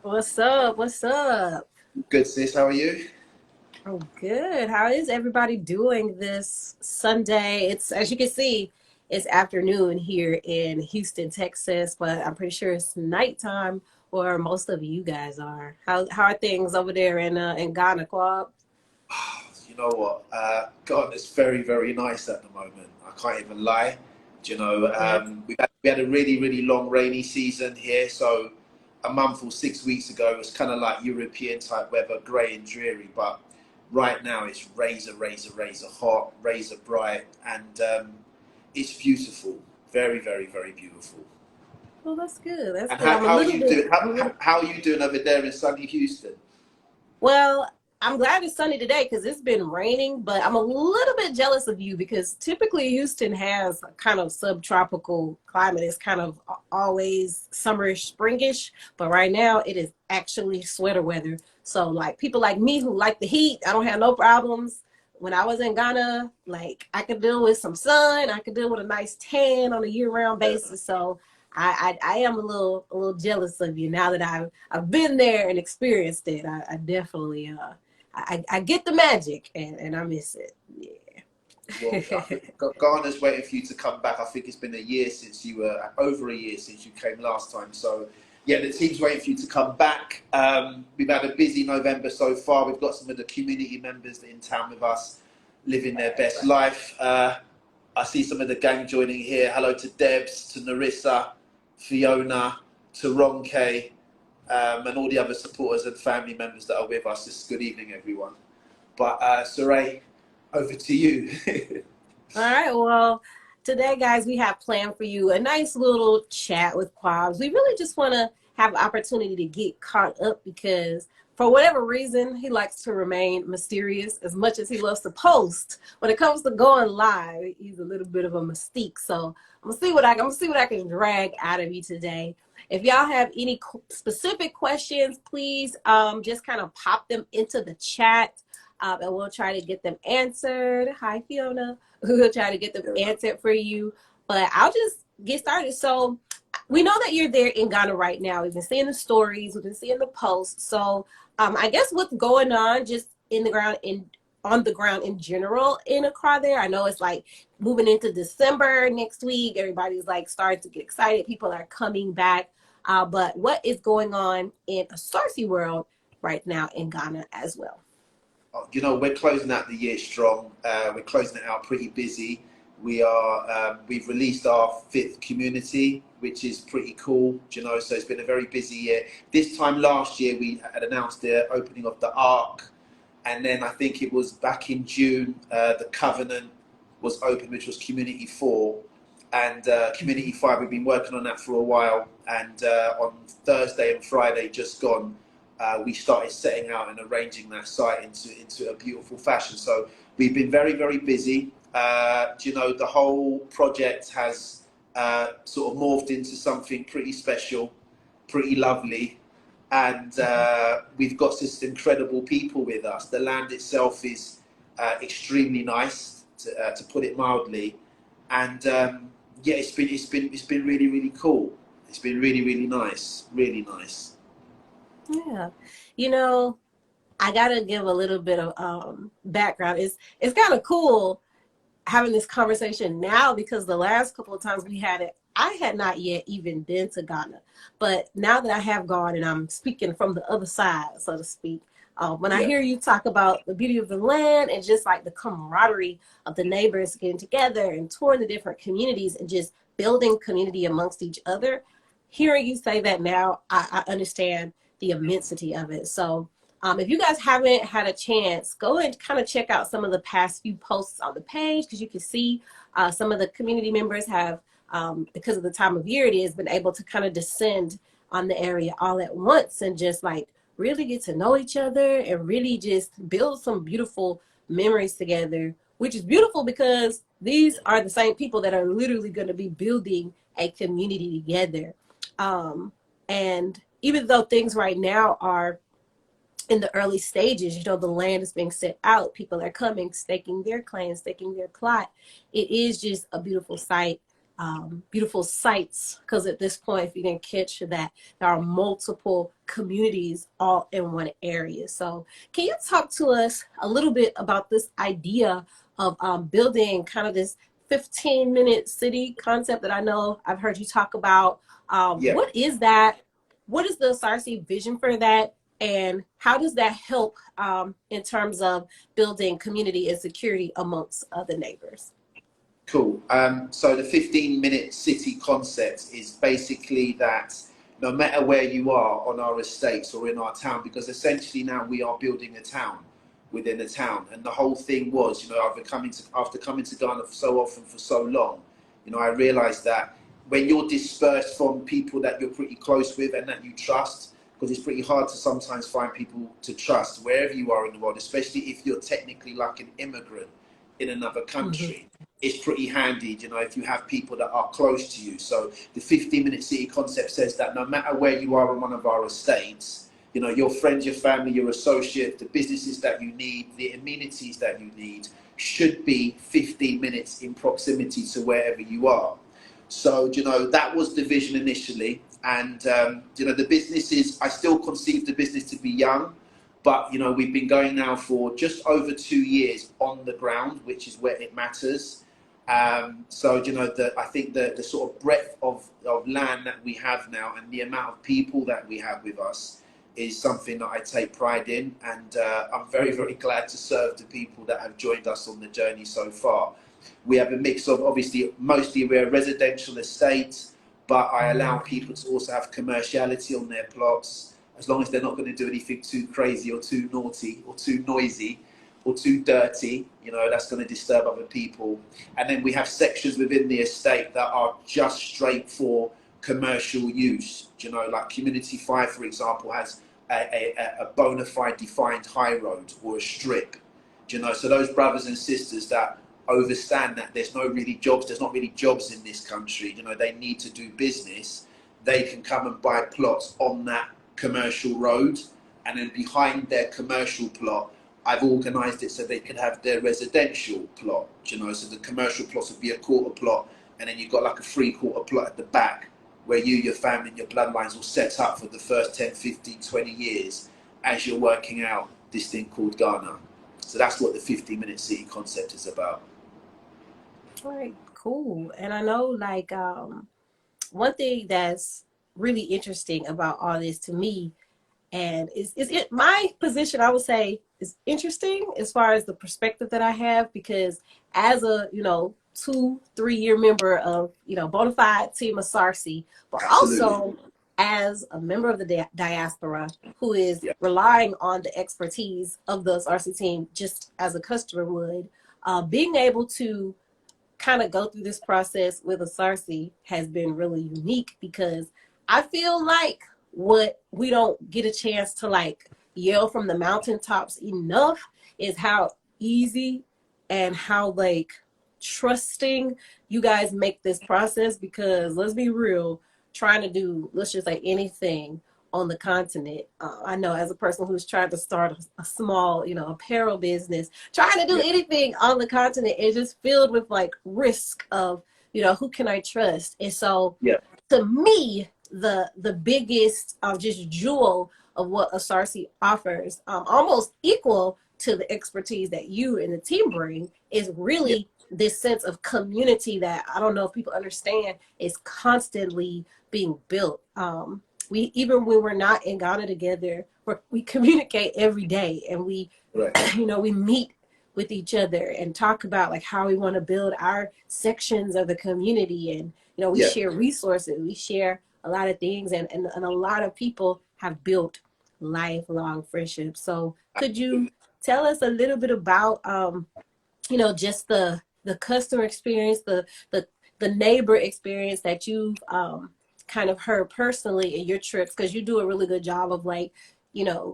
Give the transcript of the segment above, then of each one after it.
What's up? What's up? Good, sis. How are you? Oh, good. How is everybody doing this Sunday? It's, as you can see, it's afternoon here in Houston, Texas, but I'm pretty sure it's nighttime where most of you guys are. How are things over there in Ghana, Quab? You know what? God, it's very, very nice at the moment. I can't even lie. Yes. We had a really, really long rainy season here. So a month or 6 weeks ago, it was kind of like European type weather, grey and dreary. But right now, it's razor, razor, razor hot, razor bright, and it's beautiful. Very, very, very beautiful. Well, that's good. That's And good. how are you doing? How are you doing over there in sunny Houston? Well, I'm glad it's sunny today because it's been raining, but I'm a little bit jealous of you because typically Houston has a kind of subtropical climate. It's kind of always summerish, springish, but right now it is actually sweater weather. So, like people like me who like the heat, I don't have no problems. When I was in Ghana, like I could deal with some sun, I could deal with a nice tan on a year-round basis. So, I am a little jealous of you now that I've been there and experienced it. I definitely I get the magic and I miss it. Well, I Yeah. think Ghana's waiting for you to come back. I think it's been a year since you were over a year since you came last time. So, yeah, the team's waiting for you to come back. We've had a busy November so far. We've got some of the community members in town with us, living their best life. I see some of the gang joining here. Hello to Debs, to Narissa, Fiona, to Ronke, and all the other supporters and family members that are with us. Just good evening, everyone. But Saray, over to you. All right, well, today, guys, we have planned for you a nice little chat with Quabs. We really just want to have an opportunity to get caught up because, for whatever reason, he likes to remain mysterious as much as he loves to post. When it comes to going live, he's a little bit of a mystique. So I'm gonna see what I can drag out of you today. If y'all have any specific questions, please just kind of pop them into the chat, and we'll try to get them answered. Hi, Fiona. We'll try to get them answered for you. But I'll just get started. So we know that you're there in Ghana right now. We've been seeing the stories, we've been seeing the posts. So I guess what's going on just in the ground in on the ground in general in Accra there. I know it's like moving into December next week. Everybody's like starting to get excited. People are coming back. But what is going on in Asarci world right now in Ghana as well? We're closing out the year strong. We're closing it out pretty busy. We've released our fifth community, which is pretty cool. So it's been a very busy year. This time last year, we had announced the opening of the Ark, and then I think it was back in June, the Covenant was open, which was Community 4. And Community 5, we've been working on that for a while. And on Thursday and Friday, just gone, we started setting out and arranging that site into a beautiful fashion. So we've been very, very busy. The whole project has sort of morphed into something pretty special, pretty lovely. And we've got just incredible people with us. The land itself is extremely nice, to put it mildly. And yeah, it's been really, really cool. It's been really, really nice, really nice. Yeah. You know, I gotta give a little bit of background. It's kind of cool having this conversation now because the last couple of times we had it, I had not yet even been to Ghana. But now that I have gone and I'm speaking from the other side, so to speak, when I Yeah. hear you talk about the beauty of the land and just like the camaraderie of the neighbors getting together and touring the different communities and just building community amongst each other, hearing you say that now, I understand the immensity of it. So if you guys haven't had a chance, go and kind of check out some of the past few posts on the page because you can see some of the community members have, because of the time of year it is, been able to kind of descend on the area all at once and just like really get to know each other and really just build some beautiful memories together, which is beautiful because these are the same people that are literally going to be building a community together. Um, and even though things right now are in the early stages, the land is being set out. People are coming, staking their claims, staking their plot. It is just a beautiful sight beautiful sites, because at this point, if you can catch that, there are multiple communities all in one area. So can you talk to us a little bit about this idea of building kind of this 15-minute city concept that I know I've heard you talk about? Yeah. What is that? What is the Asarci vision for that? And how does that help in terms of building community and security amongst the neighbors? Cool. So the 15-minute city concept is basically that no matter where you are on our estates or in our town, because essentially now we are building a town within a town, and the whole thing was, after coming to Ghana so often for so long, I realised that when you're dispersed from people that you're pretty close with and that you trust, because it's pretty hard to sometimes find people to trust wherever you are in the world, especially if you're technically like an immigrant in another country. It's pretty handy, if you have people that are close to you. So the 15-minute city concept says that no matter where you are on one of our estates, your friends, your family, your associates, the businesses that you need, the amenities that you need should be 15 minutes in proximity to wherever you are. So, that was the vision initially. And, the business is, I still conceive the business to be young, but, we've been going now for just over 2 years on the ground, which is where it matters. So, I think the sort of breadth of land that we have now and the amount of people that we have with us is something that I take pride in. And I'm very, very glad to serve the people that have joined us on the journey so far. We have a mix of, obviously, mostly we're a residential estate, but I allow people to also have commerciality on their plots, as long as they're not going to do anything too crazy or too naughty or too noisy or too dirty, that's going to disturb other people. And then we have sections within the estate that are just straight for commercial use. Like Community 5, for example, has a bona fide defined high road or a strip. So those brothers and sisters that understand that there's not really jobs in this country, they need to do business, they can come and buy plots on that commercial road, and then behind their commercial plot I've organised it so they can have their residential plot, so the commercial plots would be a quarter plot, and then you've got like a 3/4 plot at the back where you, your family and your bloodlines will set up for the first 10, 15, 20 years as you're working out this thing called Ghana. So that's what the 15-minute city concept is about. All right, cool. And I know one thing that's really interesting about all this to me, and is it my position, I would say, is interesting as far as the perspective that I have, because as a 2-3 year member of bona fide team Asarci, but Absolutely. also as a member of the diaspora who is relying on the expertise of the Asarci team just as a customer would, being able to kind of go through this process with Asarci has been really unique, because I feel like what we don't get a chance to yell from the mountaintops enough is how easy and how trusting you guys make this process. Because let's be real, trying to do, let's just say, anything on the continent. I know, as a person who's trying to start a small, apparel business, trying to do anything on the continent is just filled with risk of, who can I trust? And so to me, the biggest just jewel of what Asarci offers, almost equal to the expertise that you and the team bring, is really this sense of community that I don't know if people understand is constantly being built. We, even when we're not in Ghana together, we communicate every day, and we, we meet with each other and talk about how we want to build our sections of the community, and we share resources, we share a lot of things, and a lot of people have built lifelong friendships. So could you tell us a little bit about just the customer experience, the neighbor experience that you've kind of heard personally in your trips, because you do a really good job of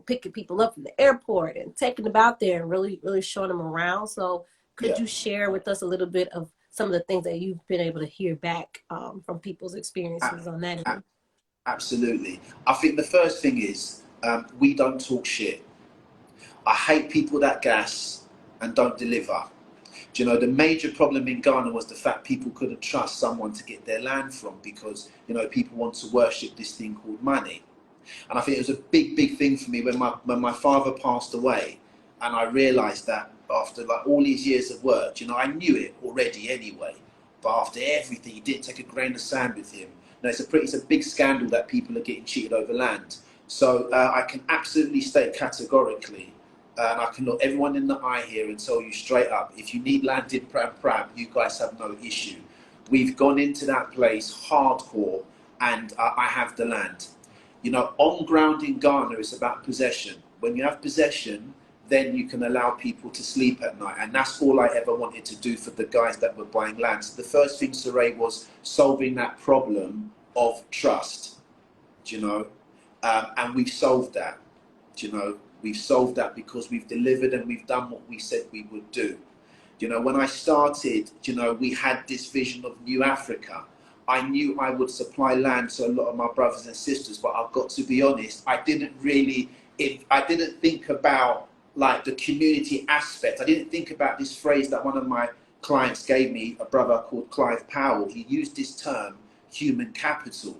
picking people up from the airport and taking them out there and really showing them around. So could you share with us a little bit of some of the things that you've been able to hear back from people's experiences on that end? Absolutely. I think the first thing is we don't talk shit. I hate people that gas and don't deliver. Do you know, the major problem in Ghana was the fact people couldn't trust someone to get their land from, because, you know, people want to worship this thing called money. And I think it was a big thing for me when my father passed away, and I realised that after like all these years of work, you know, I knew it already anyway, but after everything, it didn't take a grain of sand with him. Now, it's a big scandal that people are getting cheated over land. So I can absolutely state categorically, and I can look everyone in the eye here and tell you straight up, if you need land in Prampram, you guys have no issue. We've gone into that place hardcore, and I have the land. You know, on ground in Ghana, it's about possession. When you have possession, then you can allow people to sleep at night. And that's all I ever wanted to do for the guys that were buying land. So the first thing, Saray, was solving that problem of trust, you know, and we've solved that, you know. We've solved that because we've delivered and we've done what we said we would do. You know, when I started, you know, we had this vision of New Africa. I knew I would supply land to a lot of my brothers and sisters, but I've got to be honest, I didn't think about like the community aspect. I didn't think about this phrase that one of my clients gave me, a brother called Clive Powell. He used this term, human capital.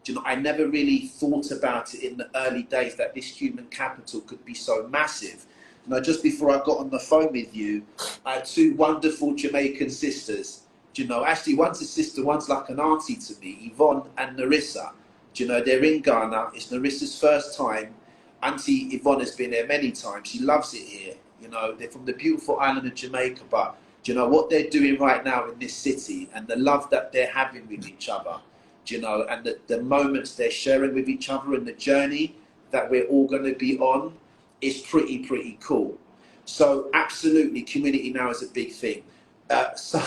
You know, I never really thought about it in the early days that this human capital could be so massive. You know, just before I got on the phone with you, I had two wonderful Jamaican sisters. You know, actually one's a sister, one's like an auntie to me, Yvonne and Narissa. You know, they're in Ghana. It's Narissa's first time. Auntie Yvonne has been there many times. She loves it here. You know, they're from the beautiful island of Jamaica, but you know what they're doing right now in this city and the love that they're having with each other, you know, and the moments they're sharing with each other and the journey that we're all going to be on is pretty cool. So absolutely, community now is a big thing. So,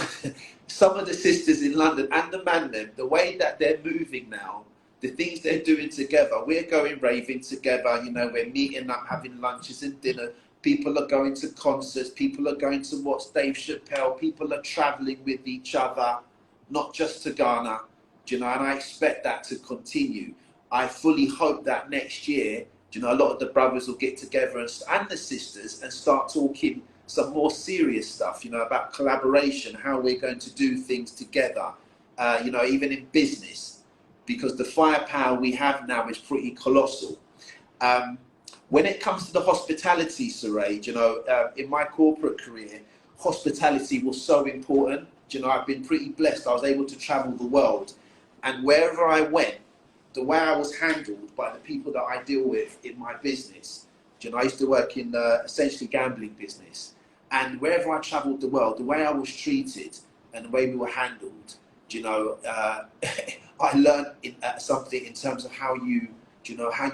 some of the sisters in London and the man them, the way that they're moving now, the things they're doing together, we're going raving together, you know, we're meeting up, having lunches and dinner. People are going to concerts, people are going to watch Dave Chappelle, people are traveling with each other, not just to Ghana. You know, and I expect that to continue. I fully hope that next year, you know, a lot of the brothers will get together and the sisters and start talking some more serious stuff, you know, about collaboration, how we're going to do things together, you know, even in business, because the firepower we have now is pretty colossal. When it comes to the hospitality, Saray, you know, in my corporate career, hospitality was so important. You know, I've been pretty blessed. I was able to travel the world. And wherever I went, the way I was handled by the people that I deal with in my business, you know, I used to work in essentially gambling business. And wherever I traveled the world, the way I was treated and the way we were handled, you know, I learned something in terms of how you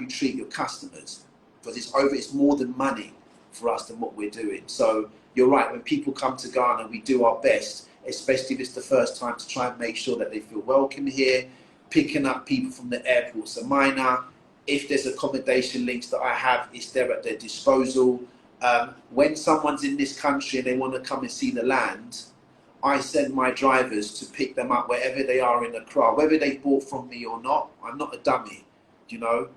treat your customers. Because it's more than money for us than what we're doing. So you're right, when people come to Ghana, we do our best, especially if it's the first time, to try and make sure that they feel welcome here, picking up people from the airport's a minor. If there's accommodation links that I have, it's there at their disposal. When someone's in this country and they want to come and see the land, I send my drivers to pick them up wherever they are in Accra, whether they bought from me or not. I'm not a dummy, you know.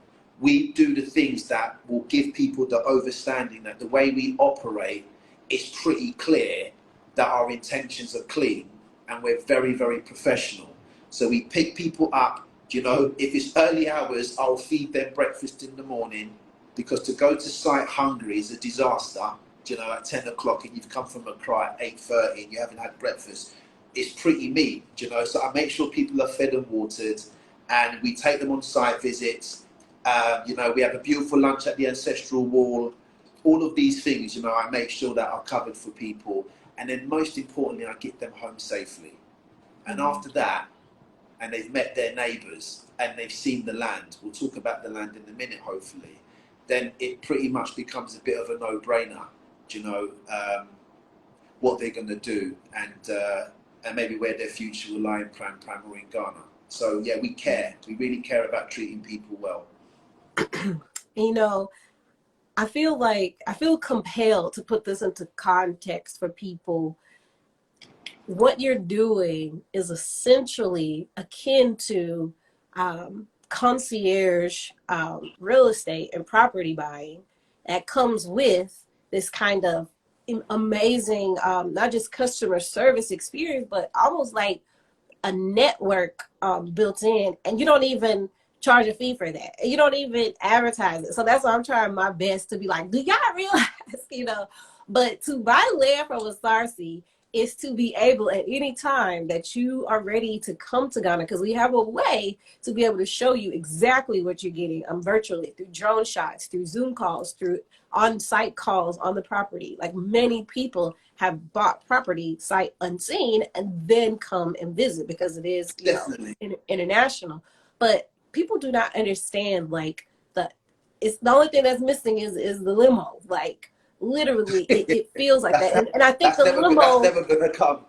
We do the things that will give people the understanding that the way we operate is pretty clear, that our intentions are clean, and we're very professional. So we pick people up, you know, if it's early hours, I'll feed them breakfast in the morning, because to go to site hungry is a disaster, you know, at 10 o'clock and you've come from Accra at 8:30 and you haven't had breakfast. It's pretty mean, you know, so I make sure people are fed and watered, and we take them on site visits. You know, we have a beautiful lunch at the ancestral wall. All of these things, you know, I make sure that are covered for people. And then most importantly, I get them home safely. And after that, and they've met their neighbours and they've seen the land, we'll talk about the land in a minute, hopefully, then it pretty much becomes a bit of a no-brainer, you know, what they're going to do and maybe where their future will lie in Prampram or in Ghana. So, yeah, we care. We really care about treating people well. You know, I feel compelled to put this into context for people. What you're doing is essentially akin to concierge real estate and property buying that comes with this kind of amazing, not just customer service experience, but almost like a network built in, and you don't even charge a fee for that. You don't even advertise it. So that's why I'm trying my best to be like, do y'all realize, you know? But to buy land from Asarci is to be able at any time that you are ready to come to Ghana, because we have a way to be able to show you exactly what you're getting virtually, through drone shots, through Zoom calls, through on-site calls on the property. Like, many people have bought property sight unseen and then come and visit because it is, you know, Definitely. international. But people do not understand, like, it's the only thing that's missing is the limo. Like, literally, it feels like that. And I think the That's limo, never gonna come.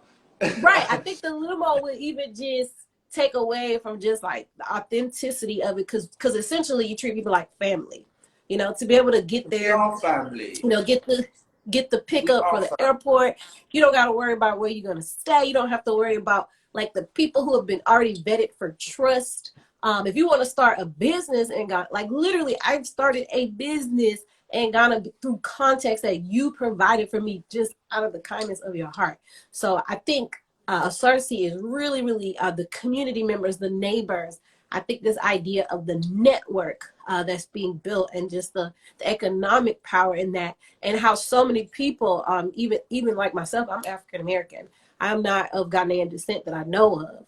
right, I think the limo would even just take away from just like the authenticity of it, because essentially you treat people like family, you know, to be able to get We there, are family. you know, get the We pickup are for the family. airport. You don't got to worry about where you're gonna stay. You don't have to worry about, like, the people who have been already vetted for trust. If you want to start a business in Ghana, like, literally, I've started a business in Ghana through context that you provided for me just out of the kindness of your heart. So I think Asarci is really, really the community members, the neighbors. I think this idea of the network that's being built, and just the economic power in that, and how so many people, even like myself, I'm African American. I'm not of Ghanaian descent that I know of.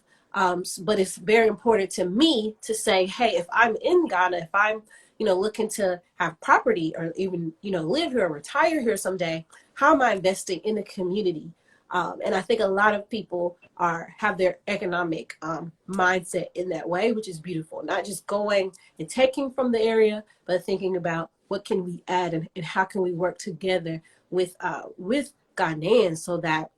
But it's very important to me to say, hey, if I'm in Ghana, if I'm, you know, looking to have property, or even, you know, live here or retire here someday, how am I investing in the community? And I think a lot of people have their economic mindset in that way, which is beautiful. Not just going and taking from the area, but thinking about what can we add, and how can we work together with Ghanaians, so that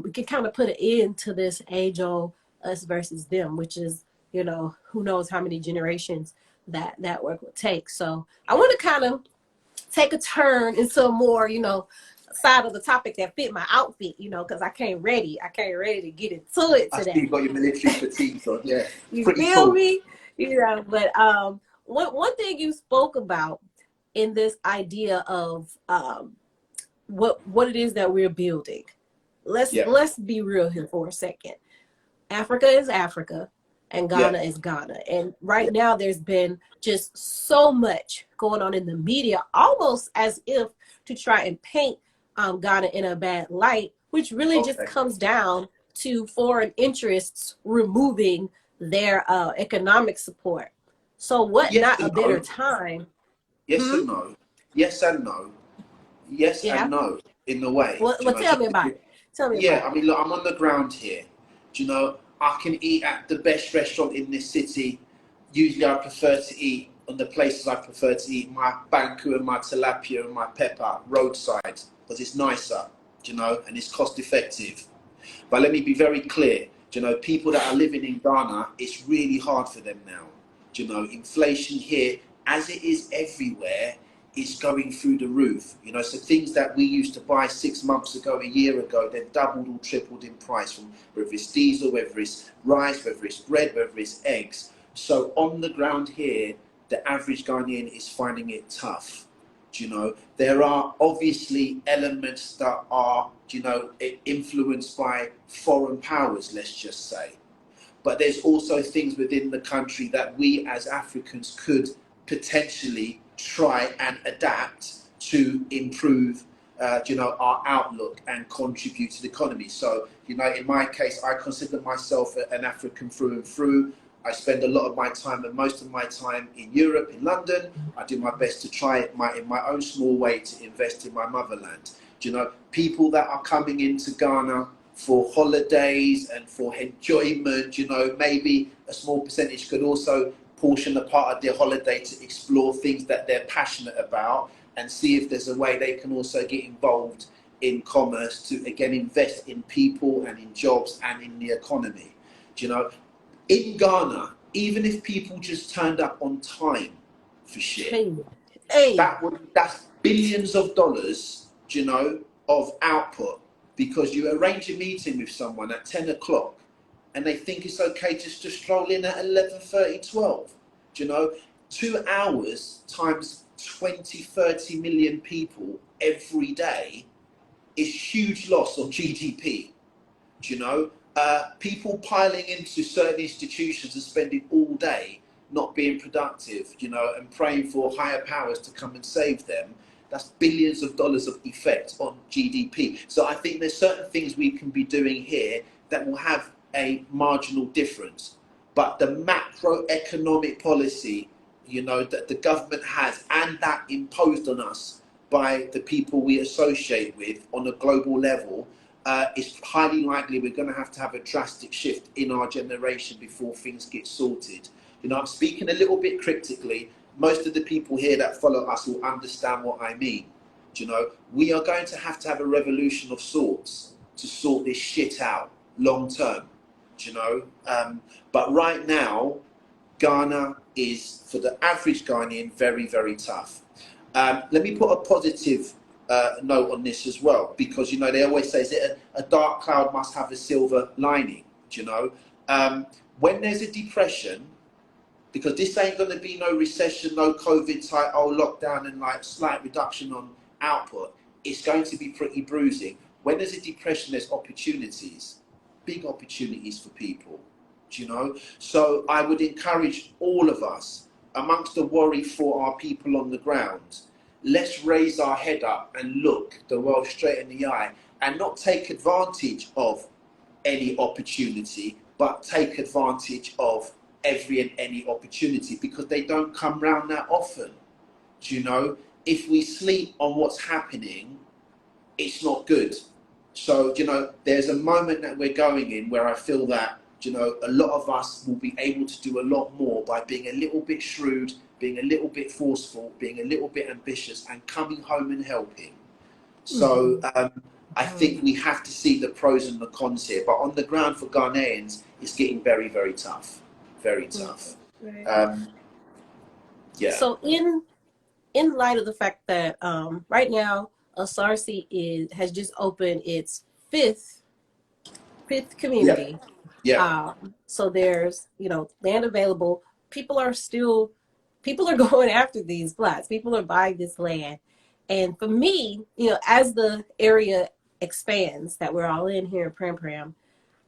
we can kind of put an end to this age-old us versus them, which is, you know, who knows how many generations that work will take. So I want to kind of take a turn into a more, you know, side of the topic that fit my outfit, you know, because I came ready to get into it I see today. you got your military fatigues on. Yeah, You pretty feel cool. me? You know, but one thing you spoke about in this idea of what it is that we're building. Yeah, Let's be real here for a second. Africa is Africa, and yeah, Ghana is Ghana. And right yeah. now there's been just so much going on in the media, almost as if to try and paint Ghana in a bad light, which really just Okay. comes down to foreign interests removing their economic support. So what, Yes not a and better no. time? Yes Hmm? and no. Yes and no. Yes and Yeah. no. In a way, Well, do you well, know? tell me about it. Tell me Yeah, about I it. mean, look, I'm on the ground here. Do you know? I can eat at the best restaurant in this city. Usually, I prefer to eat on the places I prefer to eat my banku and my tilapia and my pepper roadside, because it's nicer, do you know, and it's cost effective. But let me be very clear. Do you know, people that are living in Ghana, it's really hard for them now. Do you know, inflation here, as it is everywhere, is going through the roof. You know, so things that we used to buy 6 months ago, a year ago, they've doubled or tripled in price, from whether it's diesel, whether it's rice, whether it's bread, whether it's eggs. So on the ground here, the average Ghanaian is finding it tough. Do you know, there are obviously elements that are, do you know, influenced by foreign powers, let's just say. But there's also things within the country that we as Africans could potentially try and adapt to improve, you know, our outlook and contribute to the economy. So, you know, in my case, I consider myself an African through and through. I spend a lot of my time, and most of my time, in Europe, in London. I do my best to try in my own small way to invest in my motherland. Do you know, people that are coming into Ghana for holidays and for enjoyment, you know, maybe a small percentage could also portion a part of their holiday to explore things that they're passionate about, and see if there's a way they can also get involved in commerce to, again, invest in people and in jobs and in the economy. Do you know, in Ghana, even if people just turned up on time for shit, Hey, hey, that's billions of dollars, do you know, of output, because you arrange a meeting with someone at 10 o'clock and they think it's okay just to stroll in at 11:30, 12. Do you know, 2 hours times 20, 30 million people every day, is huge loss on GDP. Do you know? People piling into certain institutions and spending all day not being productive, you know, and praying for higher powers to come and save them. That's billions of dollars of effect on GDP. So I think there's certain things we can be doing here that will have a marginal difference. But the macroeconomic policy, you know, that the government has and that imposed on us by the people we associate with on a global level, it's highly likely we're going to have a drastic shift in our generation before things get sorted. You know, I'm speaking a little bit cryptically. Most of the people here that follow us will understand what I mean. Do you know, we are going to have a revolution of sorts to sort this shit out long term. Do you know? But right now, Ghana is, for the average Ghanaian, very, very tough. Let me put a positive note on this as well, because, you know, they always say, is it a dark cloud must have a silver lining, do you know? When there's a depression, because this ain't going to be no recession, no COVID type, lockdown and like slight reduction on output, it's going to be pretty bruising. When there's a depression, there's opportunities, big opportunities for people, do you know? So I would encourage all of us, amongst the worry for our people on the ground, let's raise our head up and look the world straight in the eye and not take advantage of any opportunity, but take advantage of every and any opportunity, because they don't come round that often. Do you know? If we sleep on what's happening, it's not good. So, you know, there's a moment that we're going in where I feel that, you know, a lot of us will be able to do a lot more by being a little bit shrewd, being a little bit forceful, being a little bit ambitious, and coming home and helping. So I think we have to see the pros and the cons here. But on the ground for Ghanaians, it's getting very, very tough. Very tough. Yeah. So in light of the fact that right now Asarci has just opened its fifth community. Yeah. So there's, you know, land available. People are going after these plots. People are buying this land. And for me, you know, as the area expands that we're all in here in Prampram,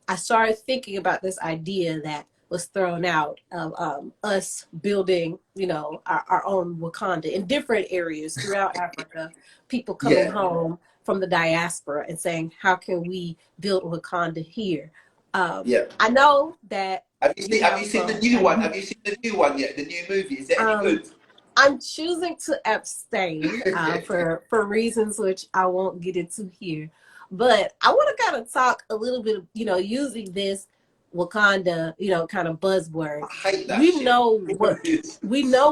I started thinking about this idea that was thrown out of us building, you know, our own Wakanda in different areas throughout Africa. People coming home from the diaspora and saying, how can we build Wakanda here? I know that. Have you seen the new one? Have you seen the new one yet? The new movie? Is it any good? I'm choosing to abstain for reasons which I won't get into here. But I want to kind of talk a little bit, you know, using this Wakanda, you know, kind of buzzword. I hate that we shit. know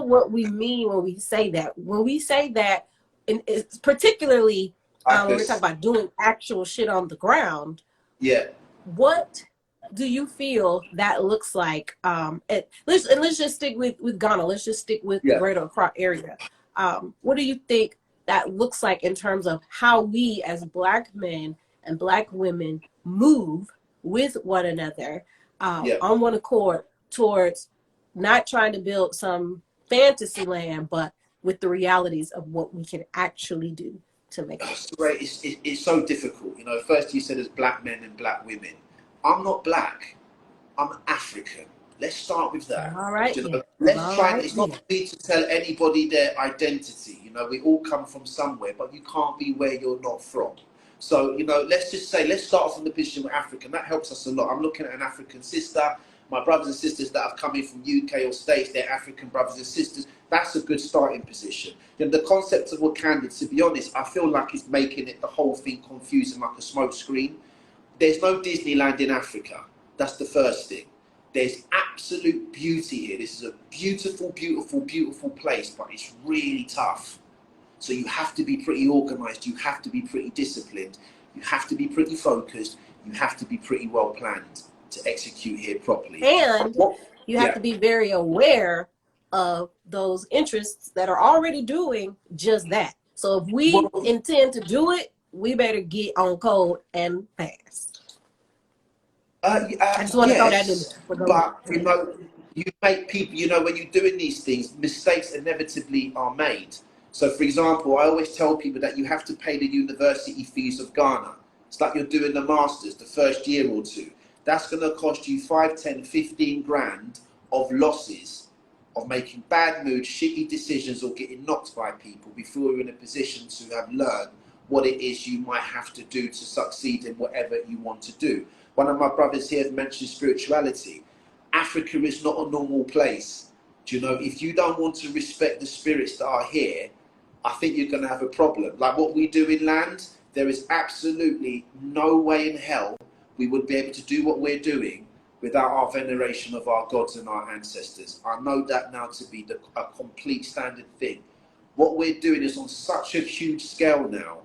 what we mean when we say that. When we say that, and it's particularly when we're talking about doing actual shit on the ground. Yeah. What do you feel that looks like? Let's just stick with Ghana. Let's just stick with the Greater Accra area. What do you think that looks like in terms of how we as Black men and Black women move with one another on one accord towards not trying to build some fantasy land, but with the realities of what we can actually do to make it. It's so difficult. You know, first you said as Black men and Black women. I'm not Black. I'm African. Let's start with that. All right. You know, it's not for me to tell anybody their identity. You know, we all come from somewhere, but you can't be where you're not from. So, you know, let's just say, let's start from the position we're African. That helps us a lot. I'm looking at an African sister. My brothers and sisters that have come in from UK or States, they're African brothers and sisters. That's a good starting position. You know, the concept of Wakanda, to be honest, I feel like it's making it the whole thing confusing like a smoke screen. There's no Disneyland in Africa. That's the first thing. There's absolute beauty here. This is a beautiful, beautiful, beautiful place, but it's really tough. So you have to be pretty organized. You have to be pretty disciplined. You have to be pretty focused. You have to be pretty well planned to execute here properly. And you have to be very aware of those interests that are already doing just that. So if we intend to do it, we better get on code and fast. I just want to throw that in there. But, you know, you make people, you know, when you're doing these things, mistakes inevitably are made. So, for example, I always tell people that you have to pay the university fees of Ghana. It's like you're doing the masters, the first year or two. That's going to cost you 5, 10, 15 grand of losses, of making bad moods, shitty decisions, or getting knocked by people before you're in a position to have learned what it is you might have to do to succeed in whatever you want to do. One of my brothers here mentioned spirituality. Africa is not a normal place. Do you know, if you don't want to respect the spirits that are here, I think you're going to have a problem. Like what we do in land, there is absolutely no way in hell we would be able to do what we're doing without our veneration of our gods and our ancestors. I know that now to be a complete standard thing. What we're doing is on such a huge scale now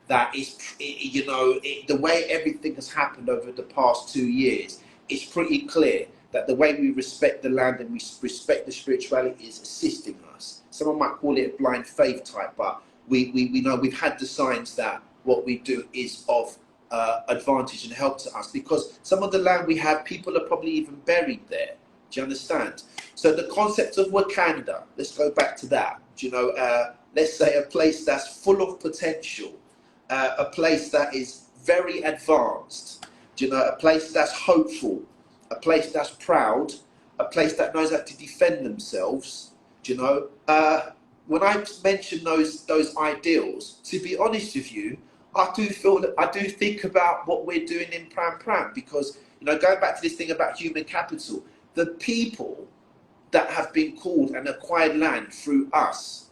that the way everything has happened over the past 2 years, it's pretty clear that the way we respect the land and we respect the spirituality is assisting us. Someone might call it a blind faith type, but we know we've had the signs that what we do is of advantage and help to us, because some of the land we have, people are probably even buried there. Do you understand? So the concept of Wakanda, let's go back to that. Do you know, let's say a place that's full of potential, a place that is very advanced, do you know, a place that's hopeful, a place that's proud, a place that knows how to defend themselves. Do you know, when I mention those ideals, to be honest with you, I do think about what we're doing in Prampram, because, you know, going back to this thing about human capital, the people that have been called and acquired land through us,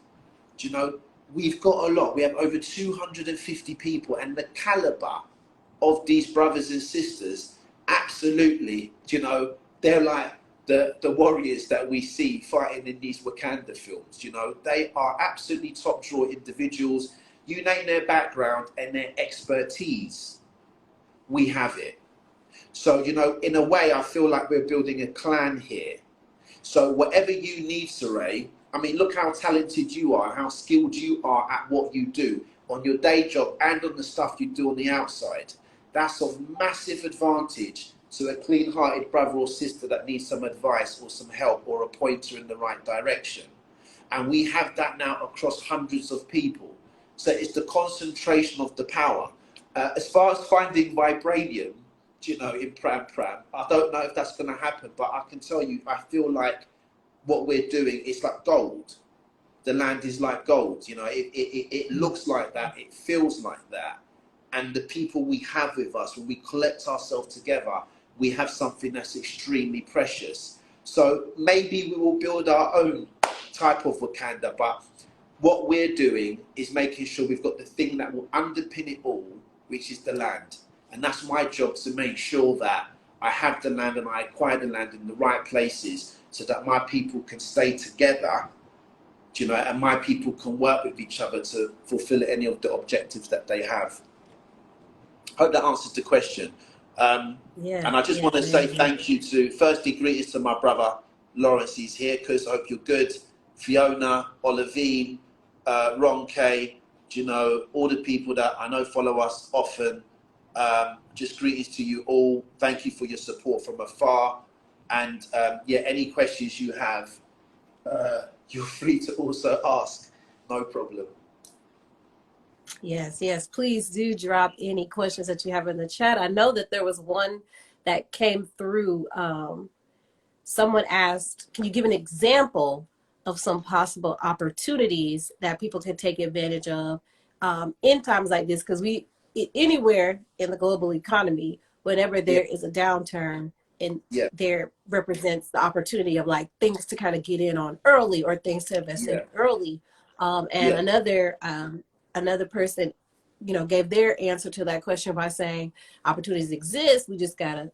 do you know, we've got a lot. We have over 250 people, and the caliber of these brothers and sisters, absolutely, you know, they're like the warriors that we see fighting in these Wakanda films. You know, they are absolutely top drawer individuals. You name their background and their expertise, we have it. So, you know, in a way, I feel like we're building a clan here. So whatever you need, Saray, I mean, look how talented you are, how skilled you are at what you do on your day job and on the stuff you do on the outside. That's of massive advantage to a clean-hearted brother or sister that needs some advice or some help or a pointer in the right direction. And we have that now across hundreds of people. So it's the concentration of the power. As far as finding vibranium, you know, in Prampram, I don't know if that's going to happen, but I can tell you, I feel like what we're doing is like gold. The land is like gold. You know, it looks like that. It feels like that. And the people we have with us, when we collect ourselves together, we have something that's extremely precious. So maybe we will build our own type of Wakanda, but what we're doing is making sure we've got the thing that will underpin it all, which is the land. And that's my job, to make sure that I have the land and I acquire the land in the right places so that my people can stay together, you know, and my people can work with each other to fulfill any of the objectives that they have. Hope that answers the question. And I just want to say thank you to, firstly, greetings to my brother Lawrence, he's here, because I hope you're good. Fiona, Olivine, Ron K, you know, all the people that I know follow us often. Just greetings to you all. Thank you for your support from afar. And yeah, any questions you have, you're free to also ask. No problem. Yes, please do drop any questions that you have in the chat. I know that there was one that came through. Someone asked, can you give an example of some possible opportunities that people can take advantage of in times like this? Because anywhere in the global economy, whenever there is a downturn, and there represents the opportunity of like things to kind of get in on early or things to invest in early. Another person, you know, gave their answer to that question by saying opportunities exist. We just gotta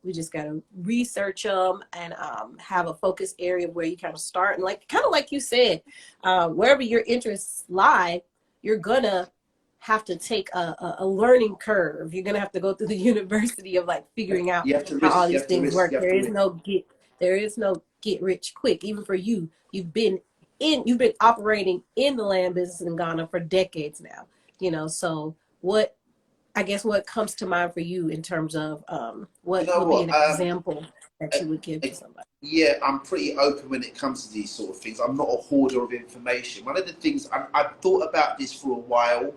research them and have a focus area where you kind of start, and kind of like you said, wherever your interests lie, you're gonna have to take a learning curve. You're gonna have to go through the university of like figuring out how all these things work. There is no get rich quick. Even for you, you've been operating in the land business in Ghana for decades now. You know, so what comes to mind for you in terms of what would be an example? that you would give uh, to somebody? yeah, I'm pretty open when it comes to these sort of things. I'm not a hoarder of information. One of the things I've thought about this for a while,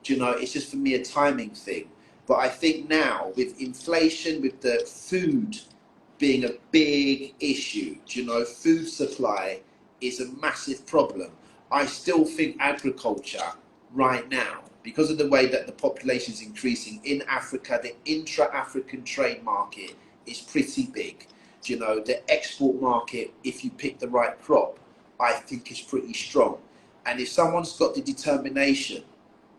do you know, it's just for me a timing thing. But I think now with inflation, with the food being a big issue, do you know, food supply is a massive problem. I still think agriculture right now, because of the way that the population is increasing in Africa, the intra-African trade market is pretty big. You know, the export market, if you pick the right crop, I think is pretty strong. And if someone's got the determination,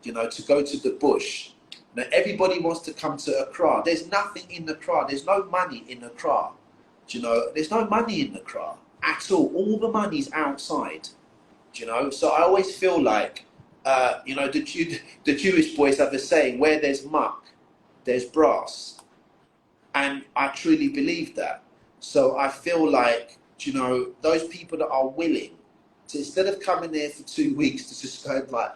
you know, to go to the bush, now everybody wants to come to Accra. There's nothing in Accra. There's no money in Accra. You know, there's no money in Accra at all. All the money's outside. You know, so I always feel like, you know, the Jewish boys have a saying: where there's muck, there's brass. And I truly believe that. So I feel like, you know, those people that are willing to, instead of coming there for 2 weeks, to just go and like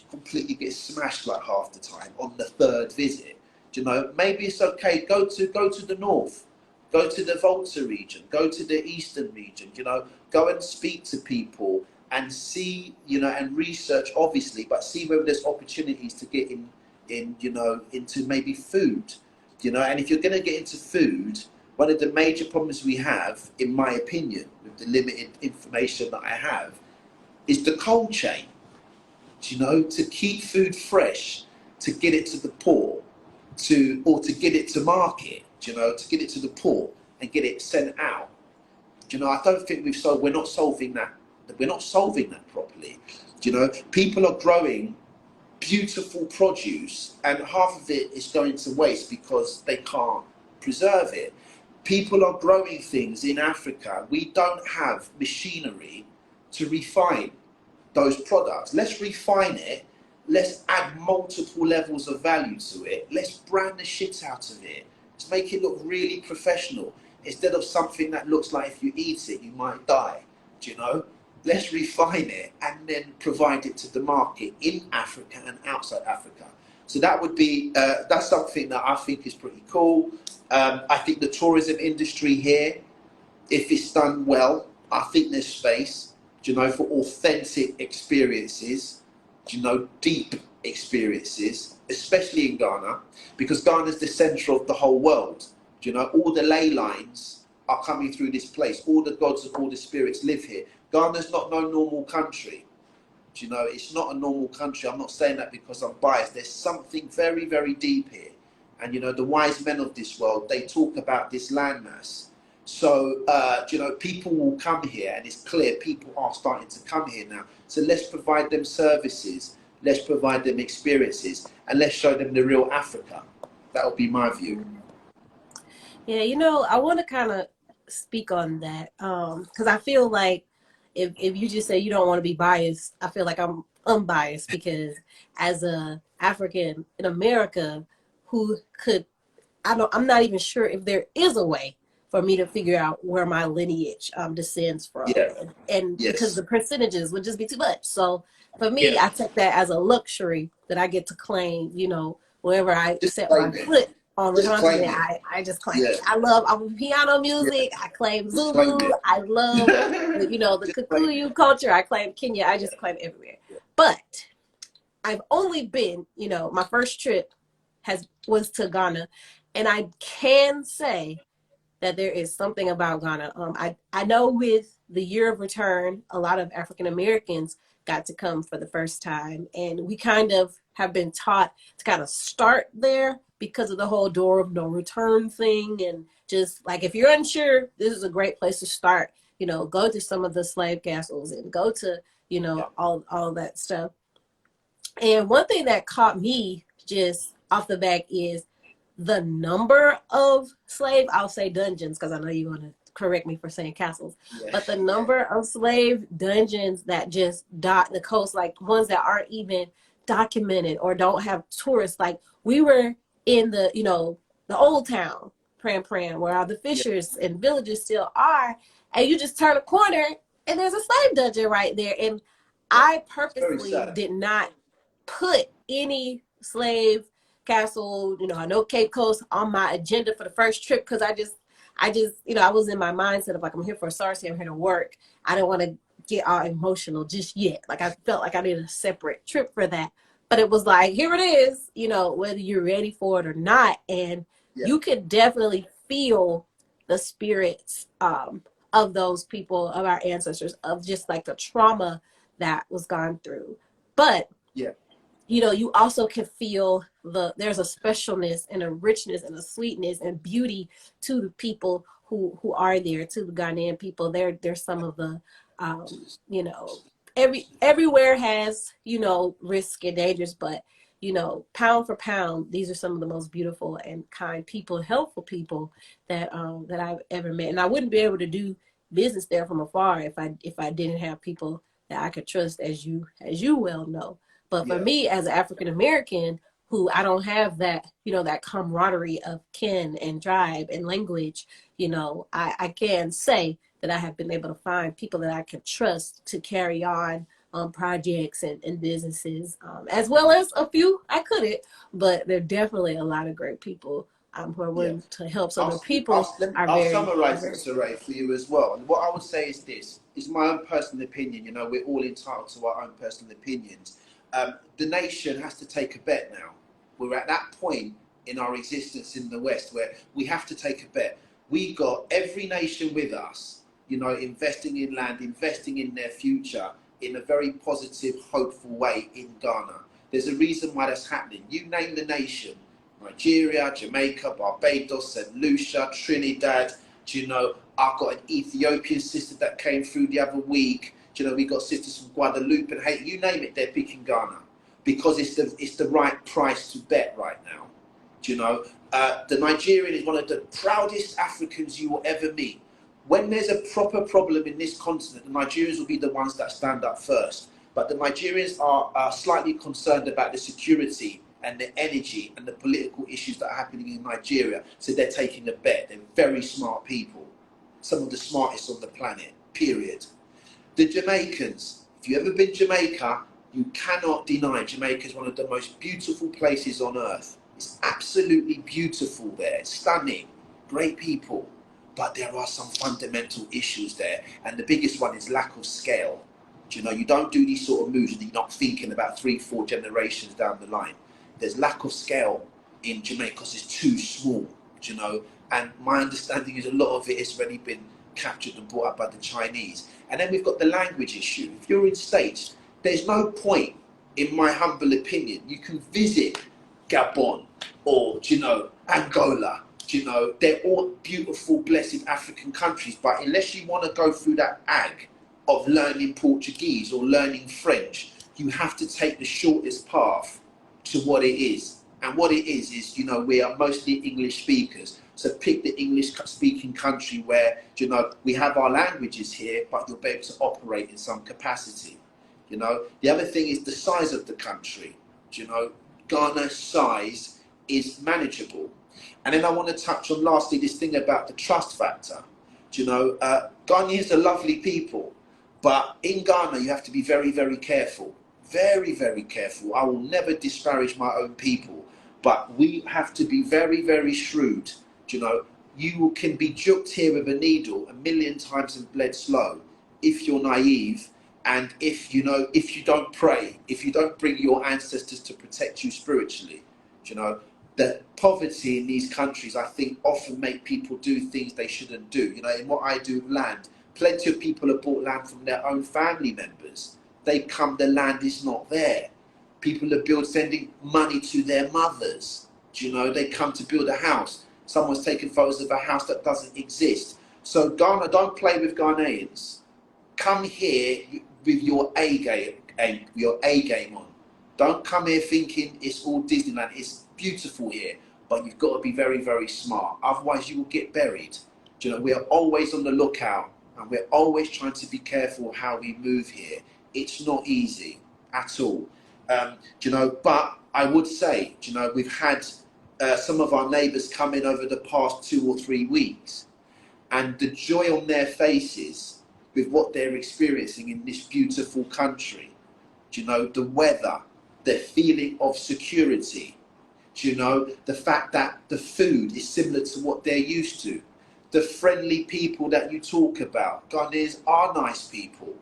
completely get smashed like half the time on the third visit, you know, maybe it's okay. Go to the north, go to the Volta region, go to the eastern region. You know, go and speak to people and see, you know, and research obviously, but see whether there's opportunities to get in you know, into maybe food. You know, and if you're going to get into food, one of the major problems we have, in my opinion, with the limited information that I have, is the cold chain. You know, to keep food fresh, to get it to the port, or to get it to market. You know, to get it to the port and get it sent out. You know, I don't think we're not solving that. We're not solving that properly. You know, people are growing beautiful produce and half of it is going to waste because they can't preserve it. People are growing things in Africa. We don't have machinery to refine those products. Let's refine it. Let's add multiple levels of value to it. Let's brand the shit out of it. Let's make it look really professional instead of something that looks like if you eat it, you might die. Do you know? Let's refine it and then provide it to the market in Africa and outside Africa. So that would be, that's something that I think is pretty cool. I think the tourism industry here, if it's done well, I think there's space, you know, for authentic experiences, you know, deep experiences, especially in Ghana, because Ghana's the center of the whole world. You know, all the ley lines are coming through this place. All the gods and all the spirits live here. Ghana's not no normal country. You know, it's not a normal country. I'm not saying that because I'm biased. There's something very, very deep here. And, you know, the wise men of this world, they talk about this landmass. So, you know, people will come here, and it's clear people are starting to come here now. So let's provide them services, let's provide them experiences, and let's show them the real Africa. That would be my view. Yeah, you know, I want to kind of speak on that because I feel like if you just say you don't want to be biased, I feel like I'm unbiased because as a African in America who could, I'm not even sure if there is a way for me to figure out where my lineage descends from, Yeah. and because Yes. the percentages would just be too much. So for me, Yeah. I take that as a luxury that I get to claim, you know, wherever I Just set my claim it. foot on the Just claim continent, it. I just claim Yeah. it. I love piano Yeah. music. I claim Just claim Zulu. it. I love the, you know, the Just claim Kikuyu it. culture. I claim Kenya. I Yeah. just claim everywhere. Yeah. But I've only been, you know, my first trip was to Ghana, and I can say that there is something about Ghana. I know with the year of return, a lot of African Americans got to come for the first time, and we kind of have been taught to kind of start there because of the whole door of no return thing, and just like if you're unsure, this is a great place to start. You know, go to some of the slave castles and go to, you Yeah. know, all that stuff. And one thing that caught me just off the back is the number of slave, I'll say dungeons, because I know you're going to correct me for saying castles, Yeah. but the number of slave dungeons that just dot the coast, like ones that aren't even documented or don't have tourists. Like we were in the, you know, the old town, Prampram, where all the Yeah. fishers and villages still are, and you just turn a corner and there's a slave dungeon right there. And Yeah. I It's very purposely sad. did not put any slave castle, you know, I know Cape Coast on my agenda for the first trip because I just, I was in my mindset of like, I'm here for Asarci, I'm here to work. I didn't want to get all emotional just yet. Like, I felt like I needed a separate trip for that. But it was like, here it is, whether you're ready for it or not. And Yeah. you could definitely feel the spirits of those people, of our ancestors, of just like the trauma that was gone through. But Yeah. you also can feel there's a specialness and a richness and a sweetness and beauty to the people who are there, to the Ghanaian people. They're some of the you know everywhere has risk and dangers, but pound for pound, these are some of the most beautiful and kind people, helpful people that I've ever met. And I wouldn't be able to do business there from afar if I didn't have people that I could trust, as you well know. But for Yeah. me, as an African American, who I don't have that, that camaraderie of kin and tribe and language, I can say that I have been able to find people that I can trust to carry on projects and businesses, as well as a few I couldn't. But there are definitely a lot of great people who are Yeah. willing to help. So the people I'll are summarize it, very. Saray, for you as well. And what I would say is this: is my own personal opinion. We're all entitled to our own personal opinions. The nation has to take a bet now. We're at that point in our existence in the West where we have to take a bet. We got every nation with us, investing in land, investing in their future in a very positive, hopeful way in Ghana. There's a reason why that's happening. You name the nation: Nigeria, Jamaica, Barbados, St. Lucia, Trinidad. I've got an Ethiopian sister that came through the other week. We got sisters from Guadeloupe and Haiti. You name it, they're picking Ghana because it's the right price to bet right now. The Nigerian is one of the proudest Africans you will ever meet. When there's a proper problem in this continent, the Nigerians will be the ones that stand up first. But the Nigerians are slightly concerned about the security and the energy and the political issues that are happening in Nigeria. So they're taking a bet. They're very smart people. Some of the smartest on the planet, period. The Jamaicans, if you've ever been to Jamaica, you cannot deny Jamaica is one of the most beautiful places on earth. It's absolutely beautiful there. It's stunning. Great people. But there are some fundamental issues there. And the biggest one is lack of scale. You don't do these sort of moves and you're not thinking about 3-4 generations down the line. There's lack of scale in Jamaica because it's too small, and my understanding is a lot of it has already been captured and brought up by the Chinese. And then we've got the language issue. If you're in States, there's no point, in my humble opinion, you can visit Gabon or, Angola. They're all beautiful, blessed African countries, but unless you want to go through that ag of learning Portuguese or learning French, you have to take the shortest path to what it is. And what it is, we are mostly English speakers. So pick the English speaking country where, we have our languages here, but you'll be able to operate in some capacity. The other thing is the size of the country. Ghana's size is manageable. And then I want to touch on lastly this thing about the trust factor. Ghanaians are lovely people, but in Ghana you have to be very, very careful. Very, very careful. I will never disparage my own people, but we have to be very, very shrewd. You can be juked here with a needle 1,000,000 times and bled slow if you're naive, and if you don't pray, if you don't bring your ancestors to protect you spiritually. The poverty in these countries, I think, often make people do things they shouldn't do. In what I do with land, plenty of people have bought land from their own family members. They come, the land is not there. People are sending money to their mothers. They come to build a house. Someone's taking photos of a house that doesn't exist. So Ghana, don't play with Ghanaians. Come here with your A game on. Don't come here thinking it's all Disneyland. It's beautiful here, but you've got to be very, very smart. Otherwise, you will get buried. We are always on the lookout, and we're always trying to be careful how we move here. It's not easy at all. But I would say, we've had some of our neighbours come in over the past 2 or 3 weeks, and the joy on their faces with what they're experiencing in this beautiful country, the weather, the feeling of security, the fact that the food is similar to what they're used to, the friendly people that you talk about. Ghanaians are nice people,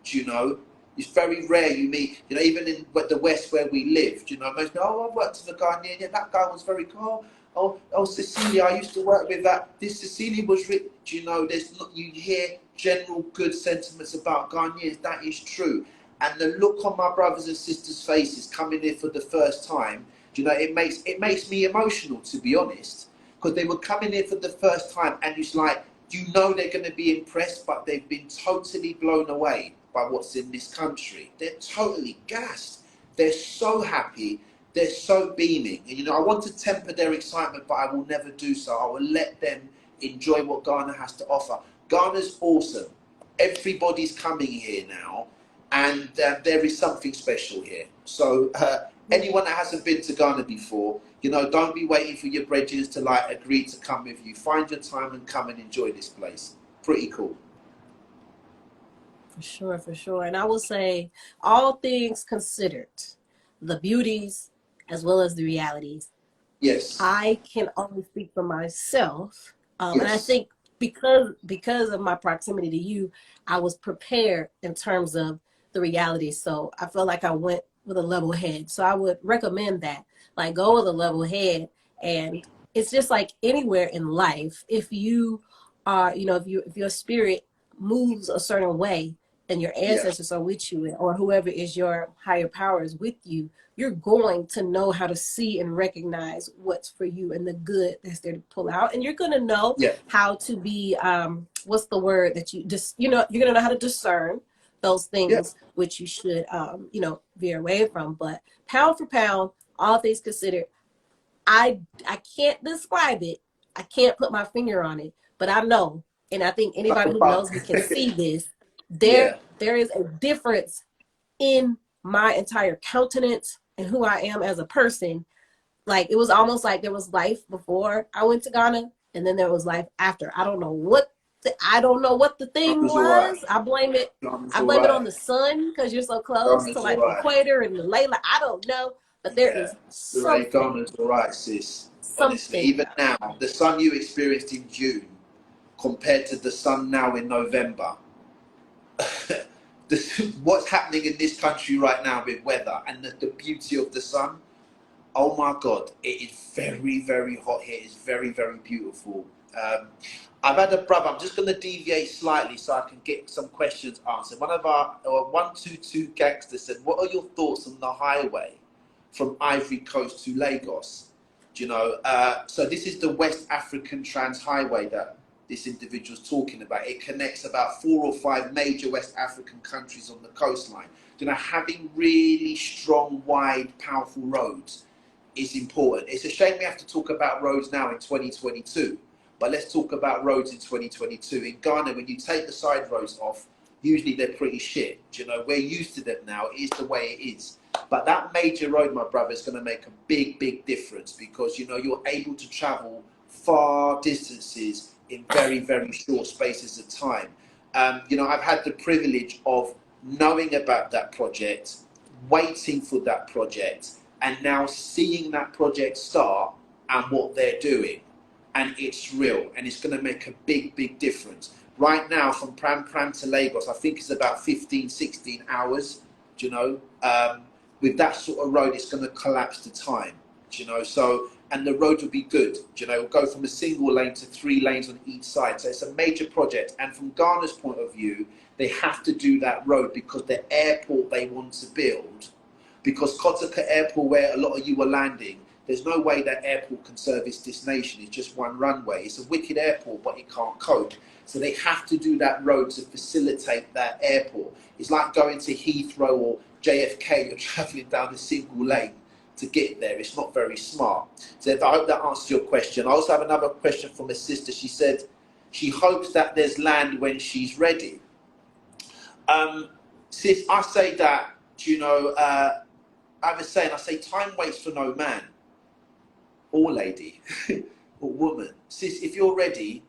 do you know? It's very rare you meet, you know, even in the West where we lived, you know, most people, oh, I worked with a Ghanaian, yeah, that guy was very cool. Oh, Cecilia, I used to work with that. This Cecilia was rich. Do you know, there's not, you hear general good sentiments about Ghanaians. That is true. And the look on my brothers and sisters' faces coming in for the first time, do you know, it makes me emotional, to be honest, because they were coming in for the first time, and it's like, you know, they're going to be impressed, but they've been totally blown away by what's in this country. They're totally gassed. They're so happy. They're so beaming. And, you know, I want to temper their excitement, but I will never do so. I will let them enjoy what Ghana has to offer. Ghana's awesome. Everybody's coming here now, and there is something special here. So anyone that hasn't been to Ghana before, you know, don't be waiting for your brethren to like agree to come with you. Find your time and come and enjoy this place. Pretty cool. For sure, for sure. And I will say, all things considered, the beauties as well as the realities. Yes. I can only speak for myself. Yes. And I think because of my proximity to you, I was prepared in terms of the reality. So I feel like I went with a level head. So I would recommend that. Like, go with a level head. And it's just like anywhere in life, if you are, you know, if your spirit moves a certain way and your ancestors are with you, or whoever is your higher power is with you, you're going to know how to see and recognize what's for you and the good that's there to pull out. And you're going to know how to be, what's the word that you just, you know, you're going to know how to discern those things which you should, you know, veer away from. But pound for pound, all things considered, I can't describe it. I can't put my finger on it, but I know, and I think anybody who knows me can see this. There is a difference in my entire countenance and who I am as a person. Like, it was almost like there was life before I went to Ghana, and then there was life after. I don't know what the thing was. I blame it on the sun, because you're so close to like the equator and the Layla. I don't know, but there is something. Ghana's all right, sis. Honestly, even now, the sun you experienced in June compared to the sun now in November. What's happening in this country right now with weather and the beauty of the sun, oh my God, it is very, very hot here. It's very, very beautiful. I've had a brother, I'm just going to deviate slightly so I can get some questions answered. One of our 122 gangsters said, what are your thoughts on the highway from Ivory Coast to Lagos? Do you know, so this is the West African Trans Highway that this individual's talking about. It connects about 4 or 5 major West African countries on the coastline. You know, having really strong, wide, powerful roads is important. It's a shame we have to talk about roads now in 2022, but let's talk about roads in 2022. In Ghana, when you take the side roads off, usually they're pretty shit. You know, we're used to them now. It is the way it is. But that major road, my brother, is going to make a big, big difference, because, you know, you're able to travel far distances in very, very short spaces of time. You know, I've had the privilege of knowing about that project, waiting for that project, and now seeing that project start and what they're doing. And it's real, and it's going to make a big, big difference. Right now, from Prampram to Lagos, I think it's about 15, 16 hours, do you know? With that sort of road, it's going to collapse the time, do you know? So, and the road will be good, you know, it'll go from a single lane to 3 lanes on each side. So it's a major project. And from Ghana's point of view, they have to do that road because the airport they want to build, because Kotoka Airport, where a lot of you are landing, there's no way that airport can service this nation. It's just one runway. It's a wicked airport, but it can't cope. So they have to do that road to facilitate that airport. It's like going to Heathrow or JFK, you're traveling down a single lane to get there. It's not very smart. So I hope that answers your question. I also have another question from a sister. She said she hopes that there's land when she's ready. Sis, I say that, you know, I have a saying, I say time waits for no man or lady or woman. Sis, if you're ready,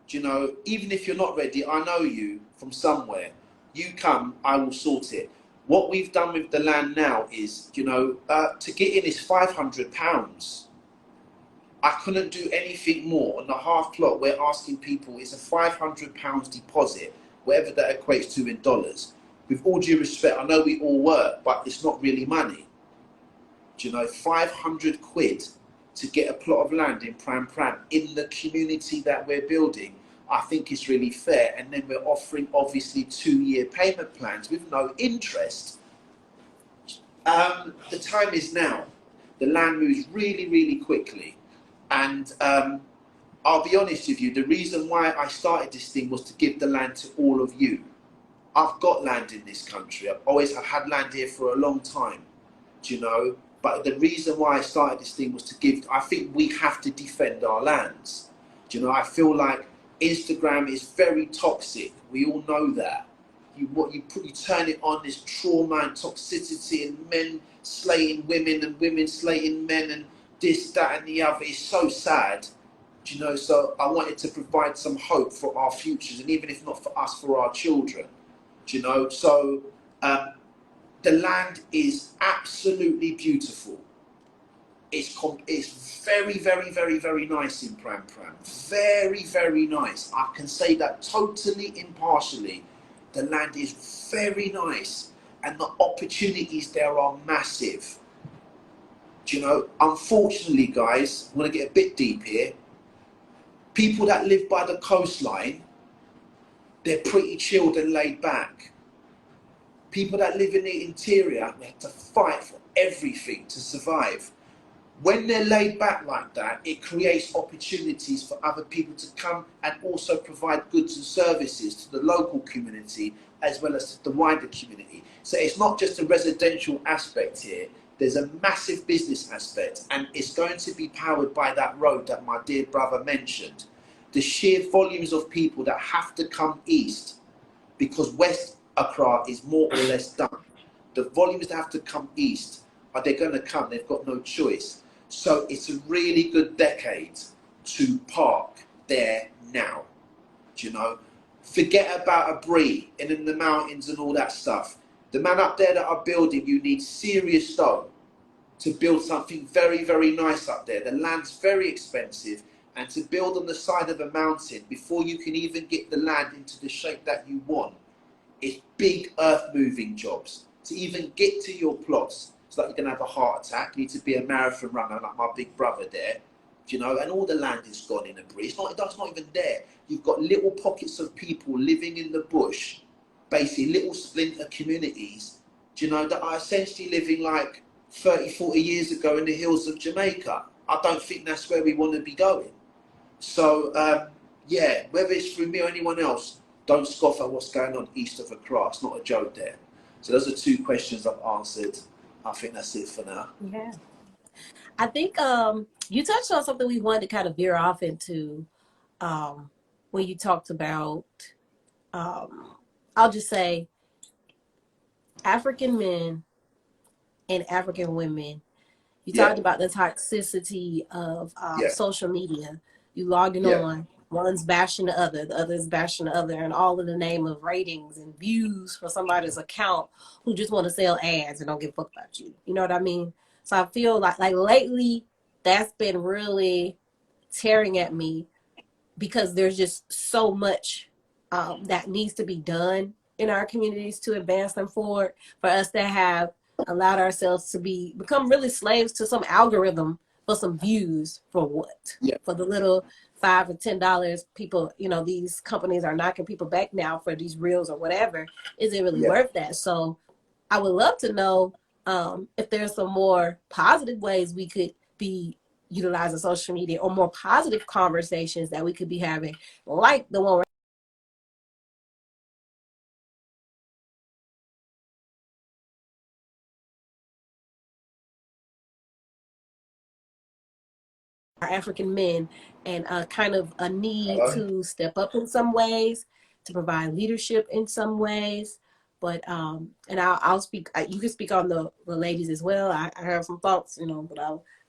you know, even if you're not ready, I know you from somewhere. You come, I will sort it. What we've done with the land now is, you know, to get in is £500. I couldn't do anything more. On the half plot, we're asking people, it's a £500 deposit, whatever that equates to in dollars. With all due respect, I know we all work, but it's not really money. Do you know, 500 quid to get a plot of land in Prampram in the community that we're building, I think is really fair. And then we're offering obviously 2-year payment plans with no interest. The time is now. The land moves really, really quickly. And I'll be honest with you, the reason why I started this thing was to give the land to all of you. I've got land in this country. I've had land here for a long time, do you know? But the reason why I started this thing was to give, I think we have to defend our lands. Do you know, I feel like Instagram is very toxic. We all know that. You turn it on, this trauma and toxicity and men slaying women and women slaying men and this, that and the other. It's so sad. Do you know, so I wanted to provide some hope for our futures, and even if not for us, for our children. Do you know, so the land is absolutely beautiful. It's very, very, very, very nice in Prampram. Very, very nice. I can say that totally impartially. The land is very nice, and the opportunities there are massive. Do you know, unfortunately, guys, I want to get a bit deep here. People that live by the coastline, they're pretty chilled and laid back. People that live in the interior, they have to fight for everything to survive. When they're laid back like that, it creates opportunities for other people to come and also provide goods and services to the local community as well as to the wider community. So it's not just a residential aspect here. There's a massive business aspect, and it's going to be powered by that road that my dear brother mentioned. The sheer volumes of people that have to come east, because West Accra is more or less done. The volumes that have to come east, are they going to come? They've got no choice. So it's a really good decade to park there now. Do you know? Forget about a Brie and in the mountains and all that stuff. The man up there that are building, you need serious stone to build something very, very nice up there. The land's very expensive, and to build on the side of a mountain before you can even get the land into the shape that you want, it's big earth moving jobs. To even get to your plots, it's like you're going to have a heart attack. You need to be a marathon runner like my big brother there, you know, and all the land is gone in a breeze. That's not even there. You've got little pockets of people living in the bush, basically little splinter communities, do you know, that are essentially living like 30, 40 years ago in the hills of Jamaica. I don't think that's where we want to be going. So, yeah, whether it's through me or anyone else, don't scoff at what's going on east of Accra. It's not a joke there. So those are 2 questions I've answered. I think that's it for now. Yeah. I think you touched on something we wanted to kind of veer off into when you talked about, I'll just say, African men and African women. You talked about the toxicity of social media. You logging on, one's bashing the other's bashing the other, and all in the name of ratings and views for somebody's account who just want to sell ads and don't give a fuck about you. You know what I mean? So I feel like lately that's been really tearing at me, because there's just so much that needs to be done in our communities to advance them forward, for us to have allowed ourselves to become really slaves to some algorithm for some views. For what? For the little $5 or $10 people, you know, these companies are knocking people back now for these reels or whatever. Is it really worth that? So I would love to know if there's some more positive ways we could be utilizing social media, or more positive conversations that we could be having, like the one our African men, and kind of a need to step up in some ways, to provide leadership in some ways. But and I'll speak. You can speak on the ladies as well. I have some thoughts, you know,